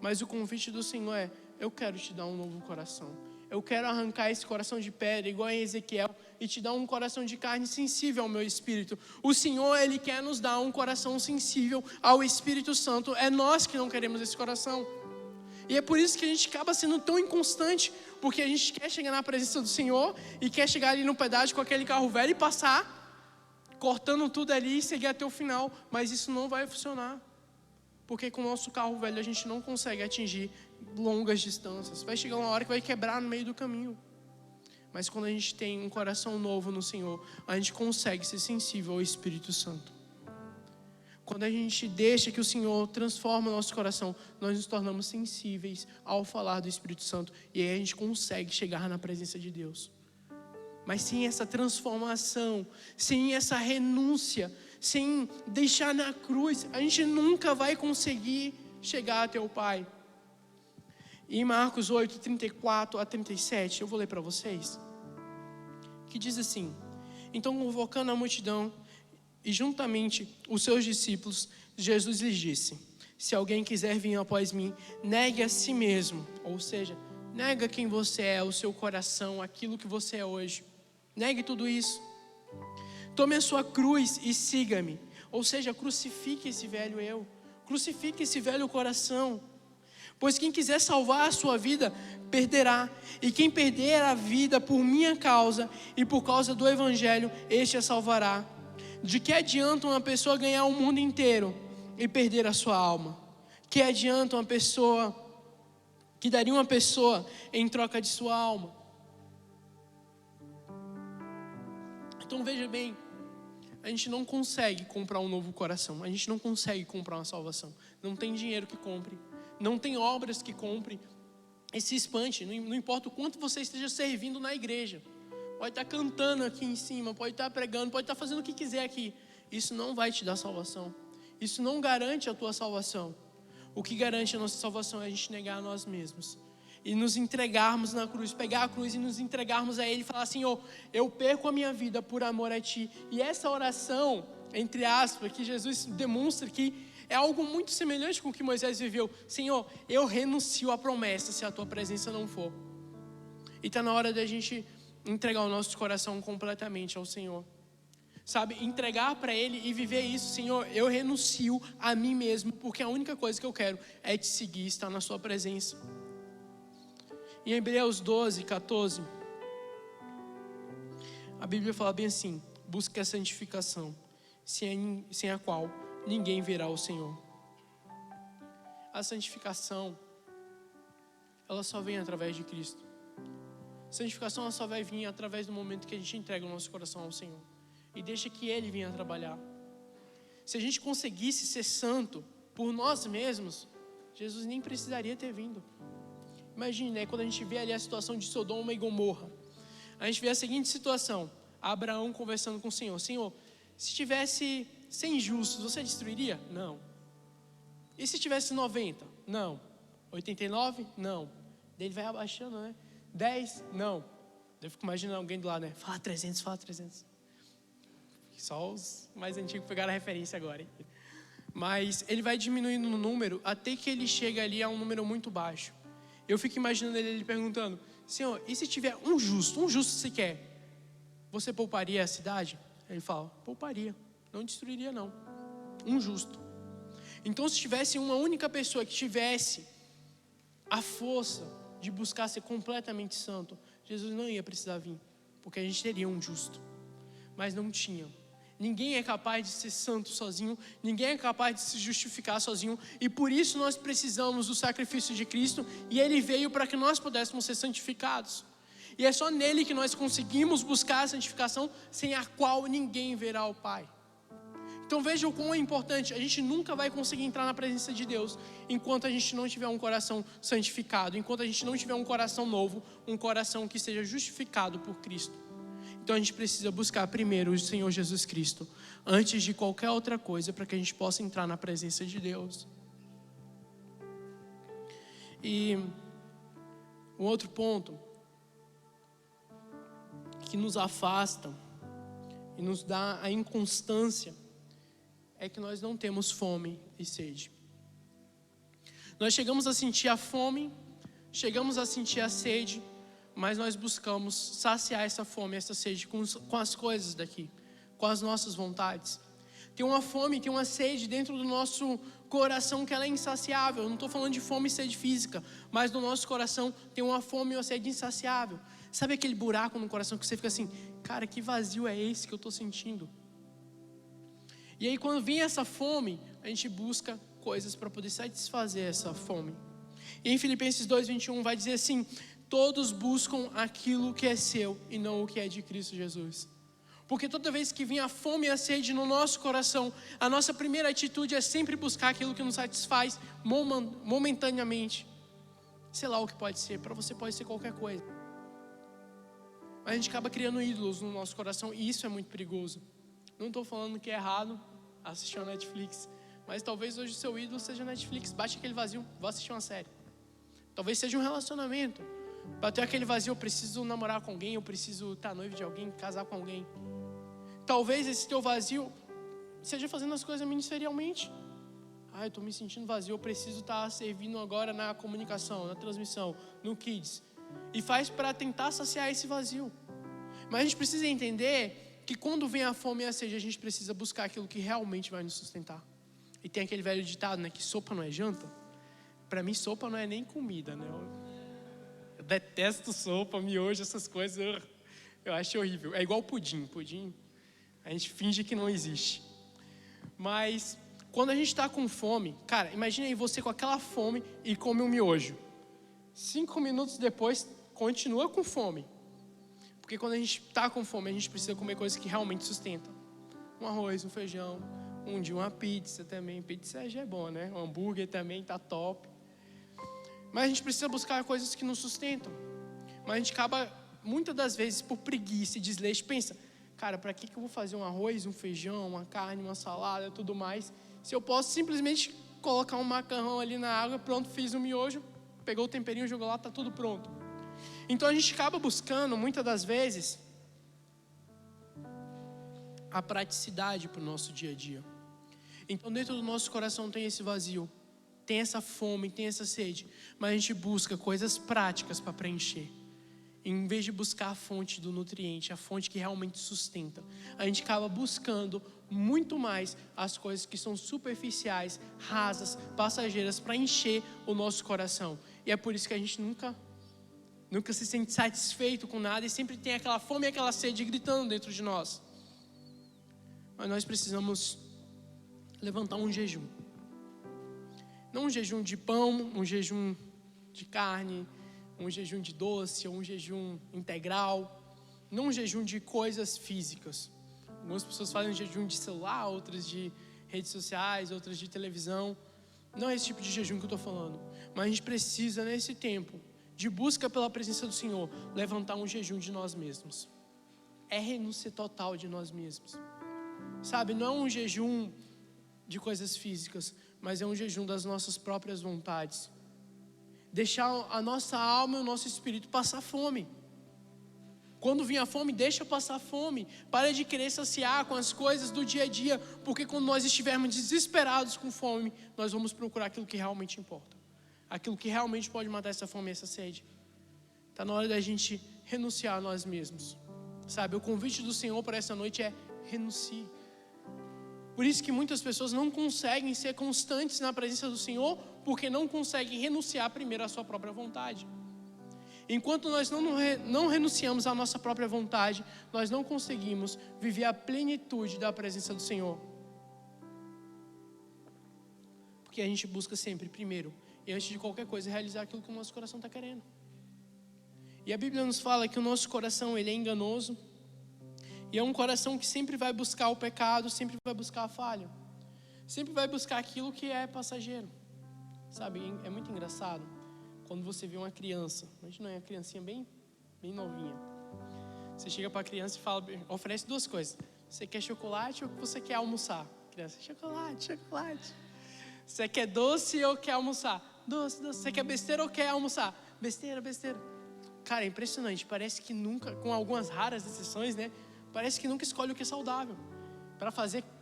Mas o convite do Senhor é, eu quero te dar um novo coração. Eu quero arrancar esse coração de pedra, igual em Ezequiel, e te dar um coração de carne sensível ao meu Espírito. O Senhor, Ele quer nos dar um coração sensível ao Espírito Santo. É nós que não queremos esse coração. E é por isso que a gente acaba sendo tão inconstante, porque a gente quer chegar na presença do Senhor e quer chegar ali no pedágio com aquele carro velho e passar, cortando tudo ali e seguir até o final. Mas isso não vai funcionar, porque com o nosso carro velho a gente não consegue atingir longas distâncias. Vai chegar uma hora que vai quebrar no meio do caminho. Mas quando a gente tem um coração novo no Senhor, a gente consegue ser sensível ao Espírito Santo. Quando a gente deixa que o Senhor transforma o nosso coração, nós nos tornamos sensíveis ao falar do Espírito Santo. E aí a gente consegue chegar na presença de Deus. Mas sem essa transformação, sem essa renúncia, sem deixar na cruz, a gente nunca vai conseguir chegar até o Pai. E em Marcos 8, 34 a 37, eu vou ler para vocês, que diz assim: então, convocando a multidão e juntamente os seus discípulos, Jesus lhes disse: se alguém quiser vir após mim, negue a si mesmo, ou seja, nega quem você é, o seu coração, aquilo que você é hoje. Negue tudo isso. Tome a sua cruz e siga-me, ou seja, crucifique esse velho eu, crucifique esse velho coração. Pois quem quiser salvar a sua vida, perderá. E quem perder a vida por minha causa e por causa do Evangelho, este a salvará. De que adianta uma pessoa ganhar o mundo inteiro e perder a sua alma? Que adianta uma pessoa, que daria uma pessoa em troca de sua alma? Então veja bem, a gente não consegue comprar um novo coração. A gente não consegue comprar uma salvação. Não tem dinheiro que compre. Não tem obras que compre e se espante. Não importa o quanto você esteja servindo na igreja. Pode estar cantando aqui em cima, pode estar pregando, pode estar fazendo o que quiser aqui. Isso não vai te dar salvação. Isso não garante a tua salvação. O que garante a nossa salvação é a gente negar a nós mesmos. E nos entregarmos na cruz, pegar a cruz e nos entregarmos a Ele e falar: Senhor, eu perco a minha vida por amor a Ti. E essa oração, entre aspas, que Jesus demonstra que é algo muito semelhante com o que Moisés viveu. Senhor, eu renuncio à promessa se a Tua presença não for. E está na hora da gente entregar o nosso coração completamente ao Senhor. Sabe, entregar para Ele e viver isso. Senhor, eu renuncio a mim mesmo, porque a única coisa que eu quero é Te seguir, estar na Sua presença. Em Hebreus 12, 14, a Bíblia fala bem assim: busque a santificação, sem a qual ninguém verá o Senhor. A santificação, ela só vem através de Cristo. A santificação, ela só vai vir através do momento que a gente entrega o nosso coração ao Senhor e deixa que Ele venha trabalhar. Se a gente conseguisse ser santo por nós mesmos, Jesus nem precisaria ter vindo. Imagine, né, quando a gente vê ali a situação de Sodoma e Gomorra, a gente vê a seguinte situação: Abraão conversando com o Senhor: Senhor, se tivesse 100 justos, você destruiria? Não. E se tivesse 90? Não. 89? Não. Daí ele vai abaixando, né? 10? Não. Eu fico imaginando alguém do lado, né? Fala 300, fala 300. Só os mais antigos pegaram a referência agora, hein? Mas ele vai diminuindo no número até que ele chega ali a um número muito baixo. Eu fico imaginando ele perguntando: Senhor, e se tiver um justo sequer, você pouparia a cidade? Ele fala: pouparia, não destruiria não. Um justo. Então, se tivesse uma única pessoa que tivesse a força de buscar ser completamente santo, Jesus não ia precisar vir, porque a gente teria um justo. Mas não tinha. Ninguém é capaz de ser santo sozinho, ninguém é capaz de se justificar sozinho, e por isso nós precisamos do sacrifício de Cristo, e Ele veio para que nós pudéssemos ser santificados. E é só nele que nós conseguimos buscar a santificação, sem a qual ninguém verá o Pai. Então veja o quão é importante. A gente nunca vai conseguir entrar na presença de Deus enquanto a gente não tiver um coração santificado, enquanto a gente não tiver um coração novo, um coração que seja justificado por Cristo. Então a gente precisa buscar primeiro o Senhor Jesus Cristo, antes de qualquer outra coisa, para que a gente possa entrar na presença de Deus. E um outro ponto que nos afasta e nos dá a inconstância é que nós não temos fome e sede. Nós chegamos a sentir a fome, chegamos a sentir a sede, mais nós buscamos saciar essa fome, essa sede com as coisas daqui, com as nossas vontades. Tem uma fome, tem uma sede dentro do nosso coração que ela é insaciável. Eu não estou falando de fome e sede física, mas no nosso coração tem uma fome e uma sede insaciável. Sabe aquele buraco no coração que você fica assim, cara, que vazio é esse que eu estou sentindo? E aí quando vem essa fome, a gente busca coisas para poder satisfazer essa fome. E em Filipenses 2:21 vai dizer assim: todos buscam aquilo que é seu e não o que é de Cristo Jesus. Porque toda vez que vem a fome e a sede no nosso coração, a nossa primeira atitude é sempre buscar aquilo que nos satisfaz momentaneamente. Sei lá o que pode ser, para você pode ser qualquer coisa. Mas a gente acaba criando ídolos no nosso coração e isso é muito perigoso. Não estou falando que é errado assistir a Netflix, mas talvez hoje o seu ídolo seja a Netflix. Bate aquele vazio, vou assistir uma série. Talvez seja um relacionamento. Para ter aquele vazio, eu preciso namorar com alguém, eu preciso estar noivo de alguém, casar com alguém. Talvez esse teu vazio seja fazendo as coisas ministerialmente. Eu estou me sentindo vazio, eu preciso estar servindo agora na comunicação, na transmissão, no Kids. E faz para tentar saciar esse vazio. Mas a gente precisa entender que quando vem a fome e a sede, a gente precisa buscar aquilo que realmente vai nos sustentar. E tem aquele velho ditado, né, que sopa não é janta. Para mim, sopa não é nem comida, né? Eu detesto sopa, miojo, essas coisas. Eu acho horrível. É igual pudim. Pudim, a gente finge que não existe. Mas quando a gente está com fome, cara, imagina aí você com aquela fome e come um miojo. 5 minutos depois, continua com fome. Porque quando a gente está com fome, a gente precisa comer coisas que realmente sustentam. Um arroz, um feijão, uma pizza também. Pizza já é bom, né? Um hambúrguer também tá top. Mas a gente precisa buscar coisas que nos sustentam. Mas a gente acaba, muitas das vezes, por preguiça e desleixo, pensa, cara, para que eu vou fazer um arroz, um feijão, uma carne, uma salada, tudo mais, se eu posso simplesmente colocar um macarrão ali na água, pronto, fiz um miojo, pegou o temperinho, jogou lá, tá tudo pronto. Então a gente acaba buscando, muitas das vezes, a praticidade para o nosso dia a dia. Então dentro do nosso coração tem esse vazio, tem essa fome, tem essa sede, mas a gente busca coisas práticas para preencher. Em vez de buscar a fonte do nutriente, a fonte que realmente sustenta, a gente acaba buscando muito mais as coisas que são superficiais, rasas, passageiras, para encher o nosso coração. E é por isso que a gente nunca se sente satisfeito com nada e sempre tem aquela fome e aquela sede gritando dentro de nós. Mas nós precisamos levantar um jejum. Não um jejum de pão, um jejum de carne, um jejum de doce, ou um jejum integral. Não um jejum de coisas físicas. Algumas pessoas fazem um jejum de celular, outras de redes sociais, outras de televisão. Não é esse tipo de jejum que eu estou falando. Mas a gente precisa, nesse tempo de busca pela presença do Senhor, levantar um jejum de nós mesmos. É renúncia total de nós mesmos. Sabe, não é um jejum de coisas físicas, mas é um jejum das nossas próprias vontades. Deixar a nossa alma e o nosso espírito passar fome. Quando vir a fome, deixa passar fome. Para de querer saciar com as coisas do dia a dia, porque quando nós estivermos desesperados com fome, nós vamos procurar aquilo que realmente importa. Aquilo que realmente pode matar essa fome e essa sede. Está na hora da gente renunciar a nós mesmos. Sabe, o convite do Senhor para essa noite é renuncie. Por isso que muitas pessoas não conseguem ser constantes na presença do Senhor, porque não conseguem renunciar primeiro à sua própria vontade. Enquanto nós não renunciamos à nossa própria vontade, nós não conseguimos viver a plenitude da presença do Senhor. Porque a gente busca sempre, primeiro, e antes de qualquer coisa, realizar aquilo que o nosso coração está querendo. E a Bíblia nos fala que o nosso coração, ele é enganoso. E é um coração que sempre vai buscar o pecado, sempre vai buscar a falha. Sempre vai buscar aquilo que é passageiro. Sabe, é muito engraçado quando você vê uma criança. Imagina uma criancinha bem novinha. Você chega para a criança e fala, oferece duas coisas. Você quer chocolate ou você quer almoçar? Criança, chocolate. Você quer doce ou quer almoçar? Doce. Você quer besteira ou quer almoçar? Besteira. Cara, é impressionante. Parece que nunca, com algumas raras exceções, né? Parece que nunca escolhe o que é saudável. Para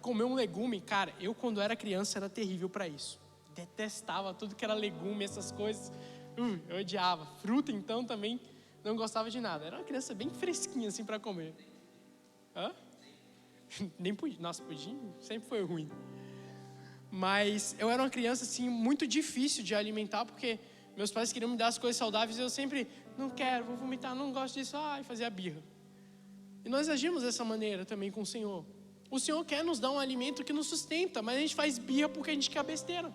comer um legume, cara, eu quando era criança era terrível para isso. Detestava tudo que era legume, essas coisas. Eu odiava. Fruta então também Não gostava de nada. Era uma criança bem fresquinha assim para comer. Hã? Nem pudim. Nossa, pudim sempre foi ruim. Mas eu era uma criança assim muito difícil de alimentar, porque meus pais queriam me dar as coisas saudáveis e eu sempre, não quero, vou vomitar, não gosto disso, e fazia birra. E nós agimos dessa maneira também com o Senhor. O Senhor quer nos dar um alimento que nos sustenta, mas a gente faz birra porque a gente quer besteira.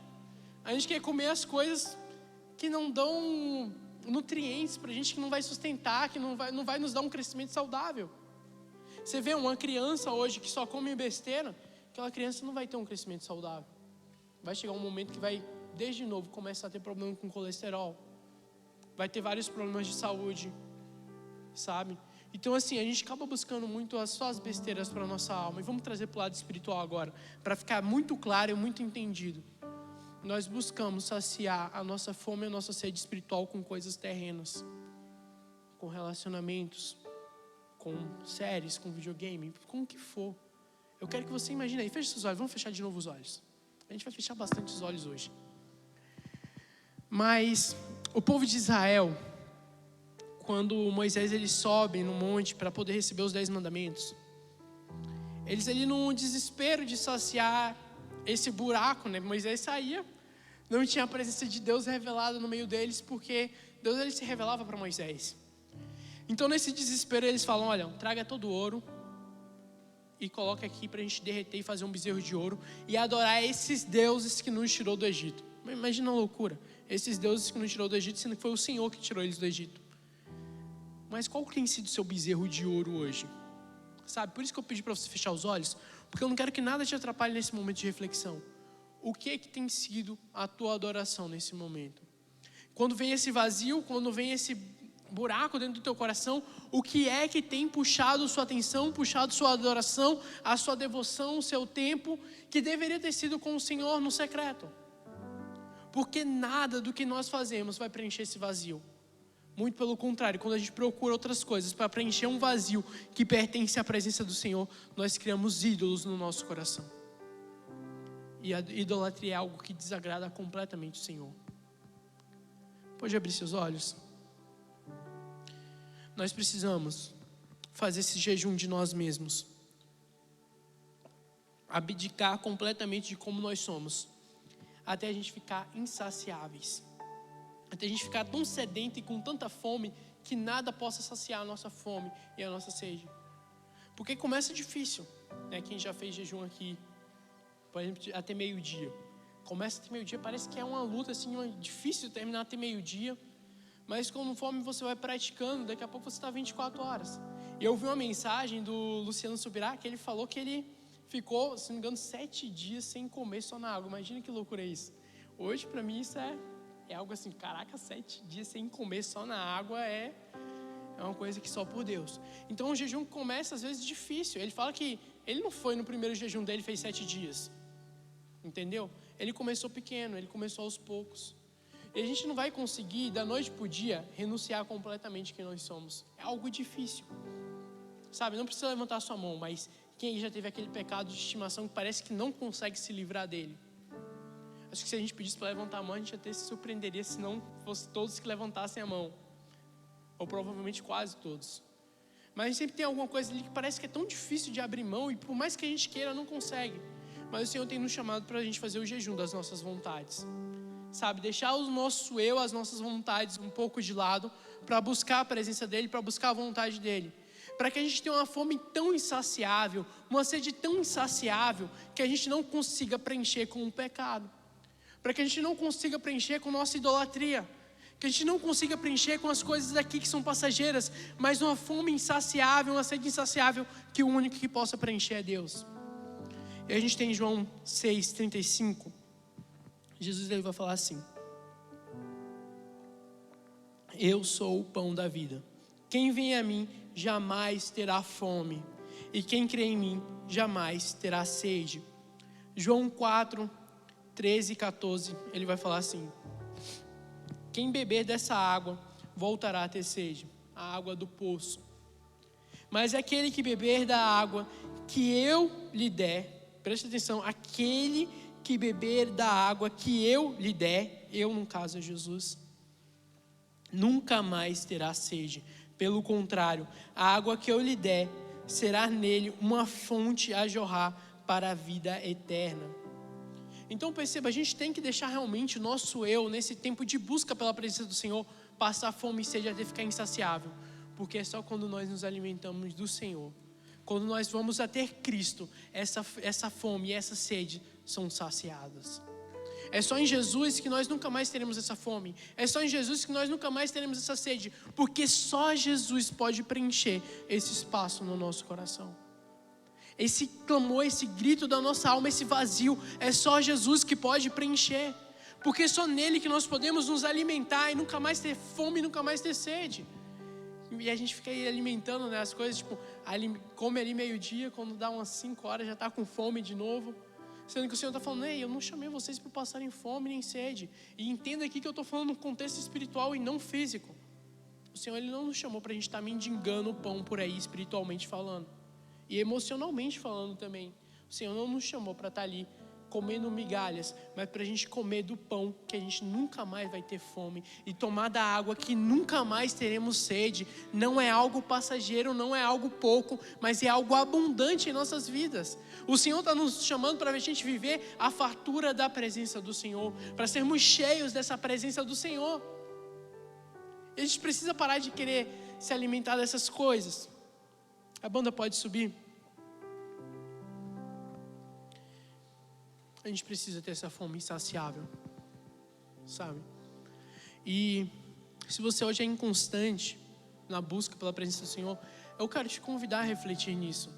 A gente quer comer as coisas que não dão nutrientes pra gente, que não vai sustentar, que não vai nos dar um crescimento saudável. Você vê uma criança hoje que só come besteira, aquela criança não vai ter um crescimento saudável. Vai chegar um momento que vai, desde novo, começar a ter problema com colesterol. Vai ter vários problemas de saúde, sabe? Então assim, a gente acaba buscando muito só as besteiras para a nossa alma. E vamos trazer para o lado espiritual agora, para ficar muito claro e muito entendido. Nós buscamos saciar a nossa fome e a nossa sede espiritual com coisas terrenas, com relacionamentos, com séries, com videogame, com o que for. Eu quero que você imagine aí, feche seus olhos, vamos fechar de novo os olhos. A gente vai fechar bastante os olhos hoje. Mas o povo de Israel, quando Moisés ele sobe no monte para poder receber os 10 mandamentos, eles ali num desespero de saciar esse buraco, né? Moisés saía, não tinha a presença de Deus revelada no meio deles, porque Deus ele se revelava para Moisés. Então nesse desespero eles falam, olha, traga todo o ouro e coloca aqui para a gente derreter e fazer um bezerro de ouro e adorar esses deuses que nos tirou do Egito. Imagina a loucura, esses deuses que nos tirou do Egito, sendo que foi o Senhor que tirou eles do Egito. Mas qual tem sido o seu bezerro de ouro hoje? Sabe, por isso que eu pedi para você fechar os olhos, porque eu não quero que nada te atrapalhe nesse momento de reflexão. O que tem sido a tua adoração nesse momento? Quando vem esse vazio, quando vem esse buraco dentro do teu coração, o que é que tem puxado sua atenção, puxado sua adoração, a sua devoção, o seu tempo, que deveria ter sido com o Senhor no secreto? Porque nada do que nós fazemos vai preencher esse vazio. Muito pelo contrário, quando a gente procura outras coisas para preencher um vazio que pertence à presença do Senhor, nós criamos ídolos no nosso coração. E a idolatria é algo que desagrada completamente o Senhor. Pode abrir seus olhos? Nós precisamos fazer esse jejum de nós mesmos. Abdicar completamente de como nós somos, até a gente ficar insaciáveis. Até a gente ficar tão sedento e com tanta fome que nada possa saciar a nossa fome e a nossa sede. Porque começa difícil, né? Quem já fez jejum aqui, por exemplo, até meio-dia. Começa até meio-dia, parece que é uma luta assim, difícil terminar até meio-dia. Mas conforme você vai praticando, daqui a pouco você está 24 horas. E eu vi uma mensagem do Luciano Subirá, que ele falou que ele ficou, se não me engano, 7 dias sem comer só na água. Imagina que loucura é isso. Hoje, para mim, isso é algo assim, caraca, 7 dias sem comer só na água é uma coisa que só por Deus. Então o jejum começa às vezes difícil. Ele fala que ele não foi no primeiro jejum dele, fez 7 dias. Entendeu? Ele começou pequeno, ele começou aos poucos. E a gente não vai conseguir, da noite para o dia, renunciar completamente quem nós somos. É algo difícil. Sabe, não precisa levantar a sua mão, mas quem já teve aquele pecado de estimação que parece que não consegue se livrar dele? Acho que se a gente pedisse para levantar a mão, a gente até se surpreenderia se não fosse todos que levantassem a mão. Ou provavelmente quase todos. Mas a gente sempre tem alguma coisa ali que parece que é tão difícil de abrir mão e por mais que a gente queira, não consegue. Mas o Senhor tem nos chamado para a gente fazer o jejum das nossas vontades. Sabe, deixar o nosso eu, as nossas vontades um pouco de lado para buscar a presença dEle, para buscar a vontade dEle. Para que a gente tenha uma fome tão insaciável, uma sede tão insaciável que a gente não consiga preencher com o pecado. Para que a gente não consiga preencher com nossa idolatria, que a gente não consiga preencher com as coisas daqui que são passageiras, mas uma fome insaciável, uma sede insaciável, que o único que possa preencher é Deus. E a gente tem João 6,35, Jesus ele vai falar assim: eu sou o pão da vida, quem vem a mim jamais terá fome, e quem crê em mim jamais terá sede. João 4, 13 e 14, ele vai falar assim: quem beber dessa água voltará a ter sede, a água do poço. Mas aquele que beber da água que eu lhe der, preste atenção, aquele que beber da água que eu lhe der, eu no caso é Jesus, nunca mais terá sede. Pelo contrário, a água que eu lhe der será nele uma fonte a jorrar para a vida eterna. Então perceba, a gente tem que deixar realmente o nosso eu, nesse tempo de busca pela presença do Senhor, passar fome e sede até ficar insaciável. Porque é só quando nós nos alimentamos do Senhor, quando nós vamos a ter Cristo, essa fome e essa sede são saciadas. É só em Jesus que nós nunca mais teremos essa fome. É só em Jesus que nós nunca mais teremos essa sede. Porque só Jesus pode preencher esse espaço no nosso coração. Esse clamor, esse grito da nossa alma, esse vazio, é só Jesus que pode preencher. Porque é só nele que nós podemos nos alimentar e nunca mais ter fome, nunca mais ter sede. E a gente fica aí alimentando, né, as coisas, tipo, come ali meio-dia, quando dá umas 5 horas já está com fome de novo. Sendo que o Senhor está falando, ei, eu não chamei vocês para passarem fome nem sede. E entenda aqui que eu estou falando no contexto espiritual e não físico. O Senhor, Ele não nos chamou para a gente estar mendigando o pão por aí, espiritualmente falando. E emocionalmente falando também. O Senhor não nos chamou para estar ali comendo migalhas, mas para a gente comer do pão, que a gente nunca mais vai ter fome, e tomar da água que nunca mais teremos sede. Não é algo passageiro, não é algo pouco, mas é algo abundante em nossas vidas. O Senhor está nos chamando para a gente viver a fartura da presença do Senhor, para sermos cheios dessa presença do Senhor. E a gente precisa parar de querer se alimentar dessas coisas. A banda pode subir. A gente precisa ter essa fome insaciável, sabe? E se você hoje é inconstante na busca pela presença do Senhor, eu quero te convidar a refletir nisso.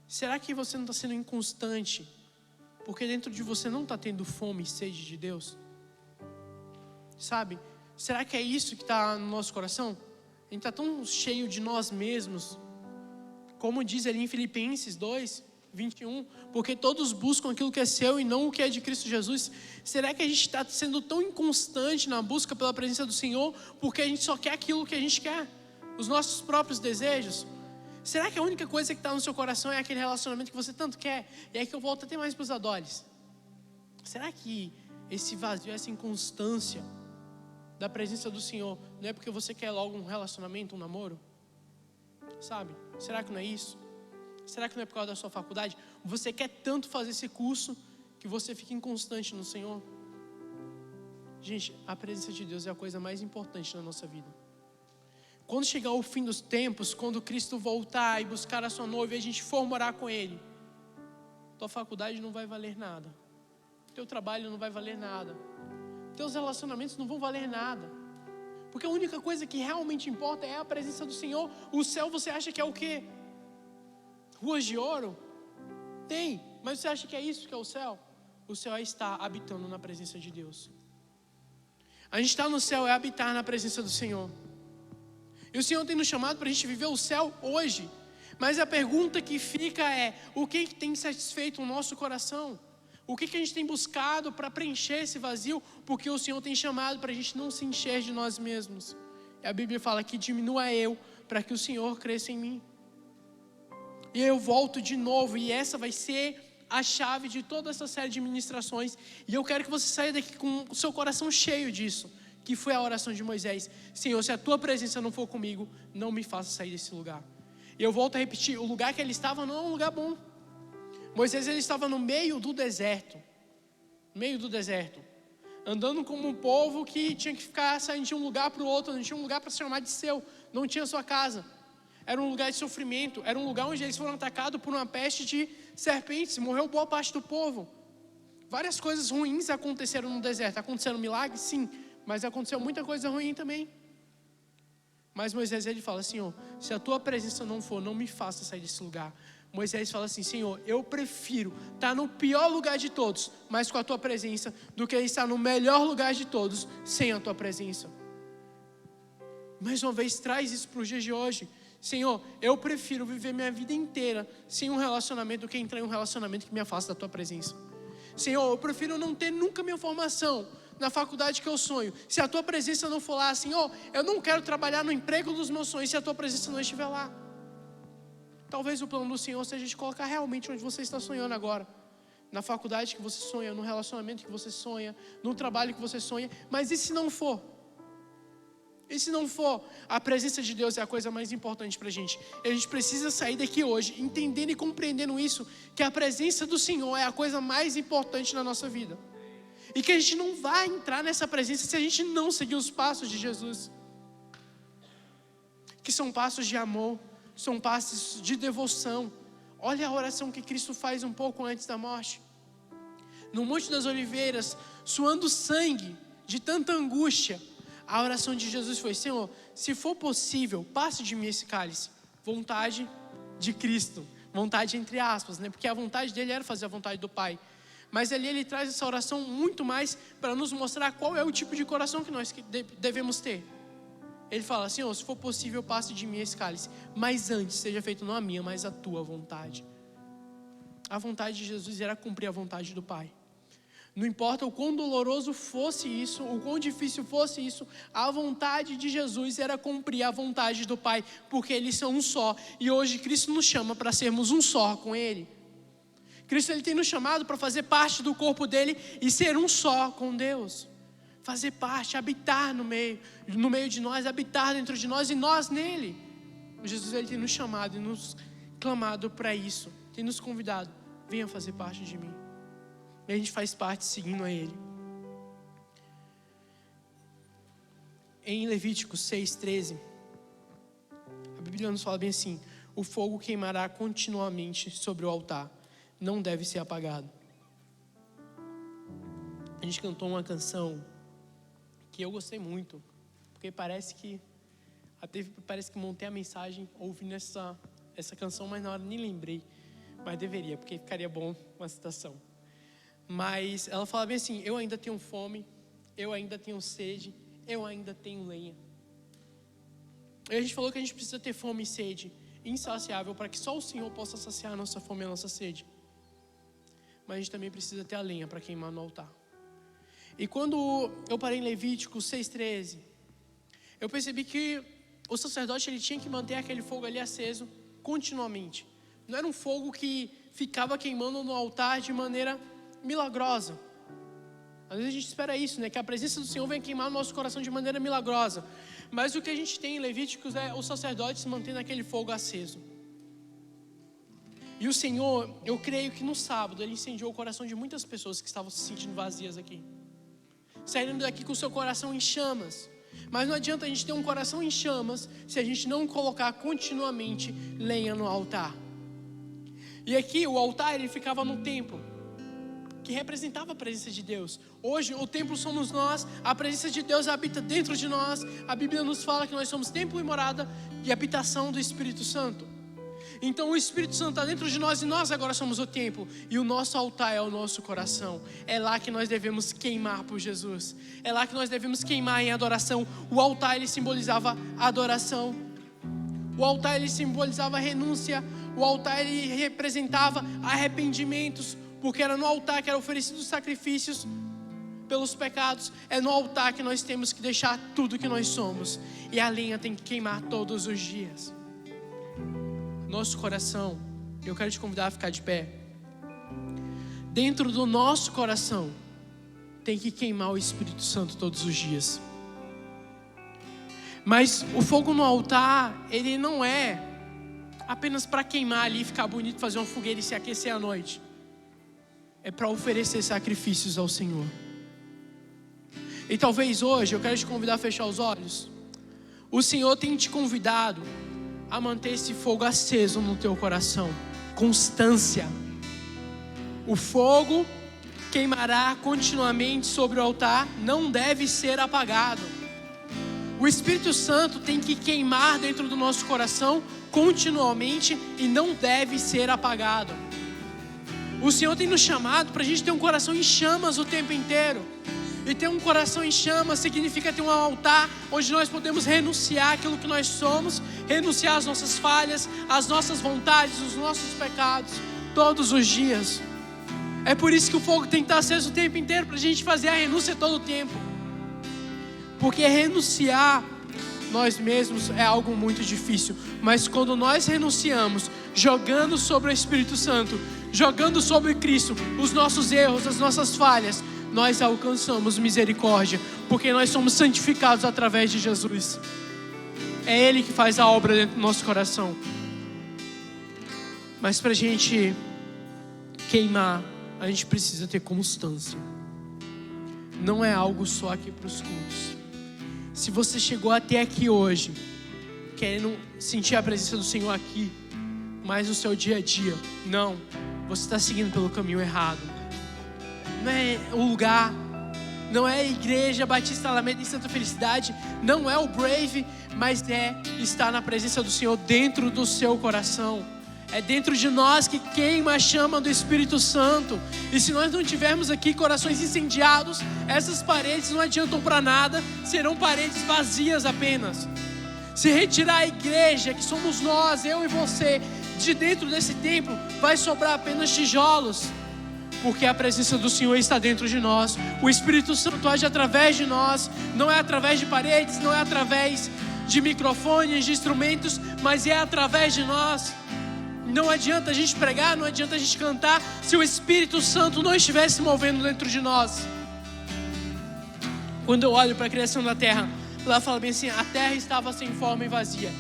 Será que você não está sendo inconstante porque dentro de você não está tendo fome e sede de Deus? Sabe? Será que é isso que está no nosso coração? A gente está tão cheio de nós mesmos, como diz ali em Filipenses 2:21, porque todos buscam aquilo que é seu e não o que é de Cristo Jesus. Será que a gente está sendo tão inconstante na busca pela presença do Senhor porque a gente só quer aquilo que a gente quer, os nossos próprios desejos? Será que a única coisa que está no seu coração é aquele relacionamento que você tanto quer? E aí que eu volto até mais para os adolescentes. Será que esse vazio, essa inconstância da presença do Senhor não é porque você quer logo um relacionamento, um namoro? Sabe? Será que não é isso? Será que não é por causa da sua faculdade? Você quer tanto fazer esse curso que você fica inconstante no Senhor? Gente, a presença de Deus é a coisa mais importante na nossa vida. Quando chegar o fim dos tempos, quando Cristo voltar e buscar a sua noiva e a gente for morar com Ele, tua faculdade não vai valer nada, teu trabalho não vai valer nada, teus relacionamentos não vão valer nada, porque a única coisa que realmente importa é a presença do Senhor. O céu você acha que é o quê? Ruas de ouro? Tem, mas você acha que é isso que é o céu? O céu é estar habitando na presença de Deus. A gente está no céu é habitar na presença do Senhor. E o Senhor tem nos chamado para a gente viver o céu hoje. Mas a pergunta que fica é: o que tem satisfeito o nosso coração? O que a gente tem buscado para preencher esse vazio? Porque o Senhor tem chamado para a gente não se encher de nós mesmos. E a Bíblia fala que diminua eu para que o Senhor cresça em mim. E eu volto de novo, e essa vai ser a chave de toda essa série de ministrações. E eu quero que você saia daqui com o seu coração cheio disso, que foi a oração de Moisés: Senhor, se a tua presença não for comigo, não me faça sair desse lugar. E eu volto a repetir, o lugar que ele estava não é um lugar bom. Moisés, ele estava no meio do deserto, andando como um povo que tinha que ficar saindo de um lugar para o outro, não tinha um lugar para se chamar de seu, não tinha sua casa. Era um lugar de sofrimento, era um lugar onde eles foram atacados por uma peste de serpentes, morreu boa parte do povo. Várias coisas ruins aconteceram no deserto. Aconteceram milagres? Sim, mas aconteceu muita coisa ruim também. Mas Moisés, ele fala: Senhor, se a tua presença não for, não me faça sair desse lugar. Moisés fala assim: Senhor, eu prefiro estar no pior lugar de todos, mas com a tua presença, do que estar no melhor lugar de todos, sem a tua presença. Mais uma vez, traz isso para os dias de hoje. Senhor, eu prefiro viver minha vida inteira sem um relacionamento do que entrar em um relacionamento que me afasta da tua presença. Senhor, eu prefiro não ter nunca minha formação na faculdade que eu sonho, se a tua presença não for lá. Senhor, eu não quero trabalhar no emprego dos meus sonhos se a tua presença não estiver lá. Talvez o plano do Senhor seja te colocar realmente onde você está sonhando agora, na faculdade que você sonha, no relacionamento que você sonha, no trabalho que você sonha. Mas e se não for? E se não for, a presença de Deus é a coisa mais importante para a gente. E a gente precisa sair daqui hoje, entendendo e compreendendo isso, que a presença do Senhor é a coisa mais importante na nossa vida. E que a gente não vai entrar nessa presença se a gente não seguir os passos de Jesus. Que são passos de amor, são passos de devoção. Olha a oração que Cristo faz um pouco antes da morte. No Monte das Oliveiras, suando sangue de tanta angústia, a oração de Jesus foi: Senhor, se for possível, passe de mim esse cálice. Vontade de Cristo. Vontade entre aspas, né? Porque a vontade dele era fazer a vontade do Pai. Mas ali ele traz essa oração muito mais para nos mostrar qual é o tipo de coração que nós devemos ter. Ele fala: Senhor, se for possível, passe de mim esse cálice. Mas antes, seja feito não a minha, mas a tua vontade. A vontade de Jesus era cumprir a vontade do Pai. Não importa o quão doloroso fosse isso, o quão difícil fosse isso, a vontade de Jesus era cumprir a vontade do Pai, porque eles são um só. E hoje Cristo nos chama para sermos um só com Ele. Cristo ele tem nos chamado para fazer parte do corpo dele e ser um só com Deus. Fazer parte, habitar no meio de nós, habitar dentro de nós e nós nele. Jesus ele tem nos chamado e nos clamado para isso. Tem nos convidado: venha fazer parte de mim. E a gente faz parte seguindo a Ele. Em Levítico 6:13, a Bíblia nos fala bem assim: o fogo queimará continuamente sobre o altar, não deve ser apagado. A gente cantou uma canção que eu gostei muito, porque parece que montei a mensagem ouvindo essa canção, mas na hora nem lembrei, mas deveria, porque ficaria bom uma citação. Mas ela fala bem assim: eu ainda tenho fome, eu ainda tenho sede, eu ainda tenho lenha. E a gente falou que a gente precisa ter fome e sede insaciável para que só o Senhor possa saciar a nossa fome e a nossa sede. Mas a gente também precisa ter a lenha para queimar no altar. E quando eu parei em Levítico 6:13, eu percebi que o sacerdote ele tinha que manter aquele fogo ali aceso continuamente. Não era um fogo que ficava queimando no altar de maneira milagrosa. Às vezes a gente espera isso, né? Que a presença do Senhor venha queimar no nosso coração de maneira milagrosa. Mas o que a gente tem em Levíticos é o sacerdote se mantendo aquele fogo aceso. E o Senhor, eu creio que no sábado ele incendiou o coração de muitas pessoas que estavam se sentindo vazias aqui, saindo daqui com o seu coração em chamas. Mas não adianta a gente ter um coração em chamas se a gente não colocar continuamente lenha no altar. E aqui o altar ele ficava no templo, que representava a presença de Deus. Hoje o templo somos nós, a presença de Deus habita dentro de nós. A Bíblia nos fala que nós somos templo e morada e habitação do Espírito Santo. Então o Espírito Santo está dentro de nós e nós agora somos o templo. E o nosso altar é o nosso coração. É lá que nós devemos queimar por Jesus. É lá que nós devemos queimar em adoração. O altar ele simbolizava adoração. O altar ele simbolizava renúncia. O altar ele representava arrependimentos, porque era no altar que eram oferecidos sacrifícios pelos pecados. É no altar que nós temos que deixar tudo que nós somos. E a lenha tem que queimar todos os dias. Nosso coração, eu quero te convidar a ficar de pé. Dentro do nosso coração tem que queimar o Espírito Santo todos os dias. Mas o fogo no altar, ele não é apenas para queimar ali, ficar bonito, fazer uma fogueira e se aquecer à noite. É para oferecer sacrifícios ao Senhor. E talvez hoje eu quero te convidar a fechar os olhos. O Senhor tem te convidado a manter esse fogo aceso no teu coração. Constância. O fogo queimará continuamente sobre o altar, não deve ser apagado. O Espírito Santo tem que queimar dentro do nosso coração continuamente e não deve ser apagado. O Senhor tem nos chamado para a gente ter um coração em chamas o tempo inteiro. E ter um coração em chamas significa ter um altar onde nós podemos renunciar aquilo que nós somos, renunciar às nossas falhas, às nossas vontades, os nossos pecados, todos os dias. É por isso que o fogo tem que estar aceso o tempo inteiro, para a gente fazer a renúncia todo o tempo. Porque renunciar nós mesmos é algo muito difícil. Mas quando nós renunciamos, jogando sobre o Espírito Santo, jogando sobre Cristo os nossos erros, as nossas falhas, nós alcançamos misericórdia, porque nós somos santificados através de Jesus. É Ele que faz a obra dentro do nosso coração. Mas para a gente queimar, a gente precisa ter constância. Não é algo só aqui para os cultos. Se você chegou até aqui hoje, querendo sentir a presença do Senhor aqui, mas no seu dia a dia, não, você está seguindo pelo caminho errado. Não é o lugar, não é a Igreja Batista Alameda em Santa Felicidade, não é o Brave, mas é estar na presença do Senhor dentro do seu coração. É dentro de nós que queima a chama do Espírito Santo. E se nós não tivermos aqui corações incendiados, essas paredes não adiantam para nada, serão paredes vazias apenas. Se retirar a igreja, que somos nós, eu e você, de dentro desse templo, vai sobrar apenas tijolos. Porque a presença do Senhor está dentro de nós. O Espírito Santo age através de nós. Não é através de paredes, não é através de microfones, de instrumentos, mas é através de nós. Não adianta a gente pregar, não adianta a gente cantar, se o Espírito Santo não estiver se movendo dentro de nós. Quando eu olho para a criação da terra, lá fala bem assim: a terra estava sem forma e vazia,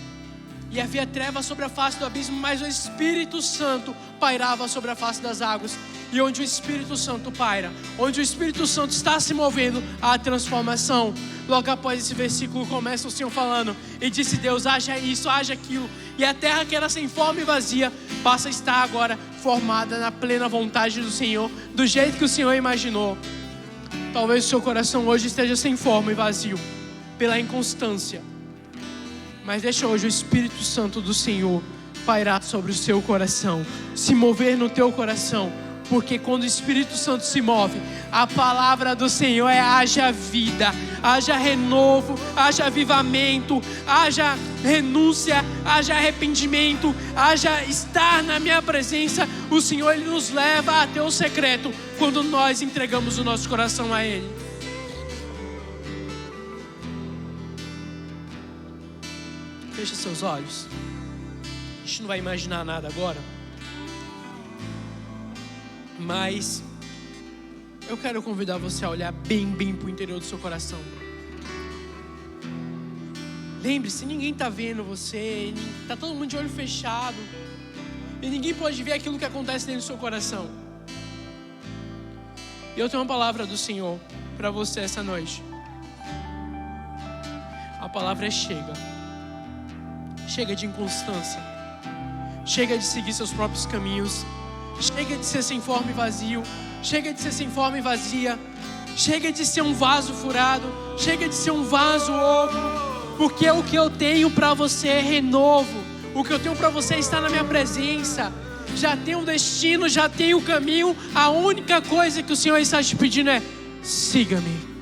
e havia trevas sobre a face do abismo, mas o Espírito Santo pairava sobre a face das águas. E onde o Espírito Santo paira, onde o Espírito Santo está se movendo, há transformação. Logo após esse versículo começa o Senhor falando: e disse Deus, haja isso, haja aquilo. E a terra que era sem forma e vazia passa a estar agora formada na plena vontade do Senhor, do jeito que o Senhor imaginou. Talvez o seu coração hoje esteja sem forma e vazio pela inconstância, mas deixa hoje o Espírito Santo do Senhor pairar sobre o seu coração, se mover no teu coração. Porque quando o Espírito Santo se move, a palavra do Senhor é: haja vida, haja renovo, haja avivamento, haja renúncia, haja arrependimento, haja estar na minha presença. O Senhor, Ele nos leva até o secreto quando nós entregamos o nosso coração a Ele. Feche seus olhos. A gente não vai imaginar nada agora, mas eu quero convidar você a olhar bem para o interior do seu coração. Lembre-se, ninguém está vendo você, está todo mundo de olho fechado, e ninguém pode ver aquilo que acontece dentro do seu coração. E eu tenho uma palavra do Senhor para você essa noite. A palavra é: chega. Chega de inconstância. Chega de seguir seus próprios caminhos. Chega de ser sem forma e vazio. Chega de ser sem forma e vazia. Chega de ser um vaso furado. Chega de ser um vaso oco. Porque o que eu tenho para você é renovo. O que eu tenho para você está na minha presença. Já tem um destino, já tem um caminho. A única coisa que o Senhor está te pedindo é: siga-me.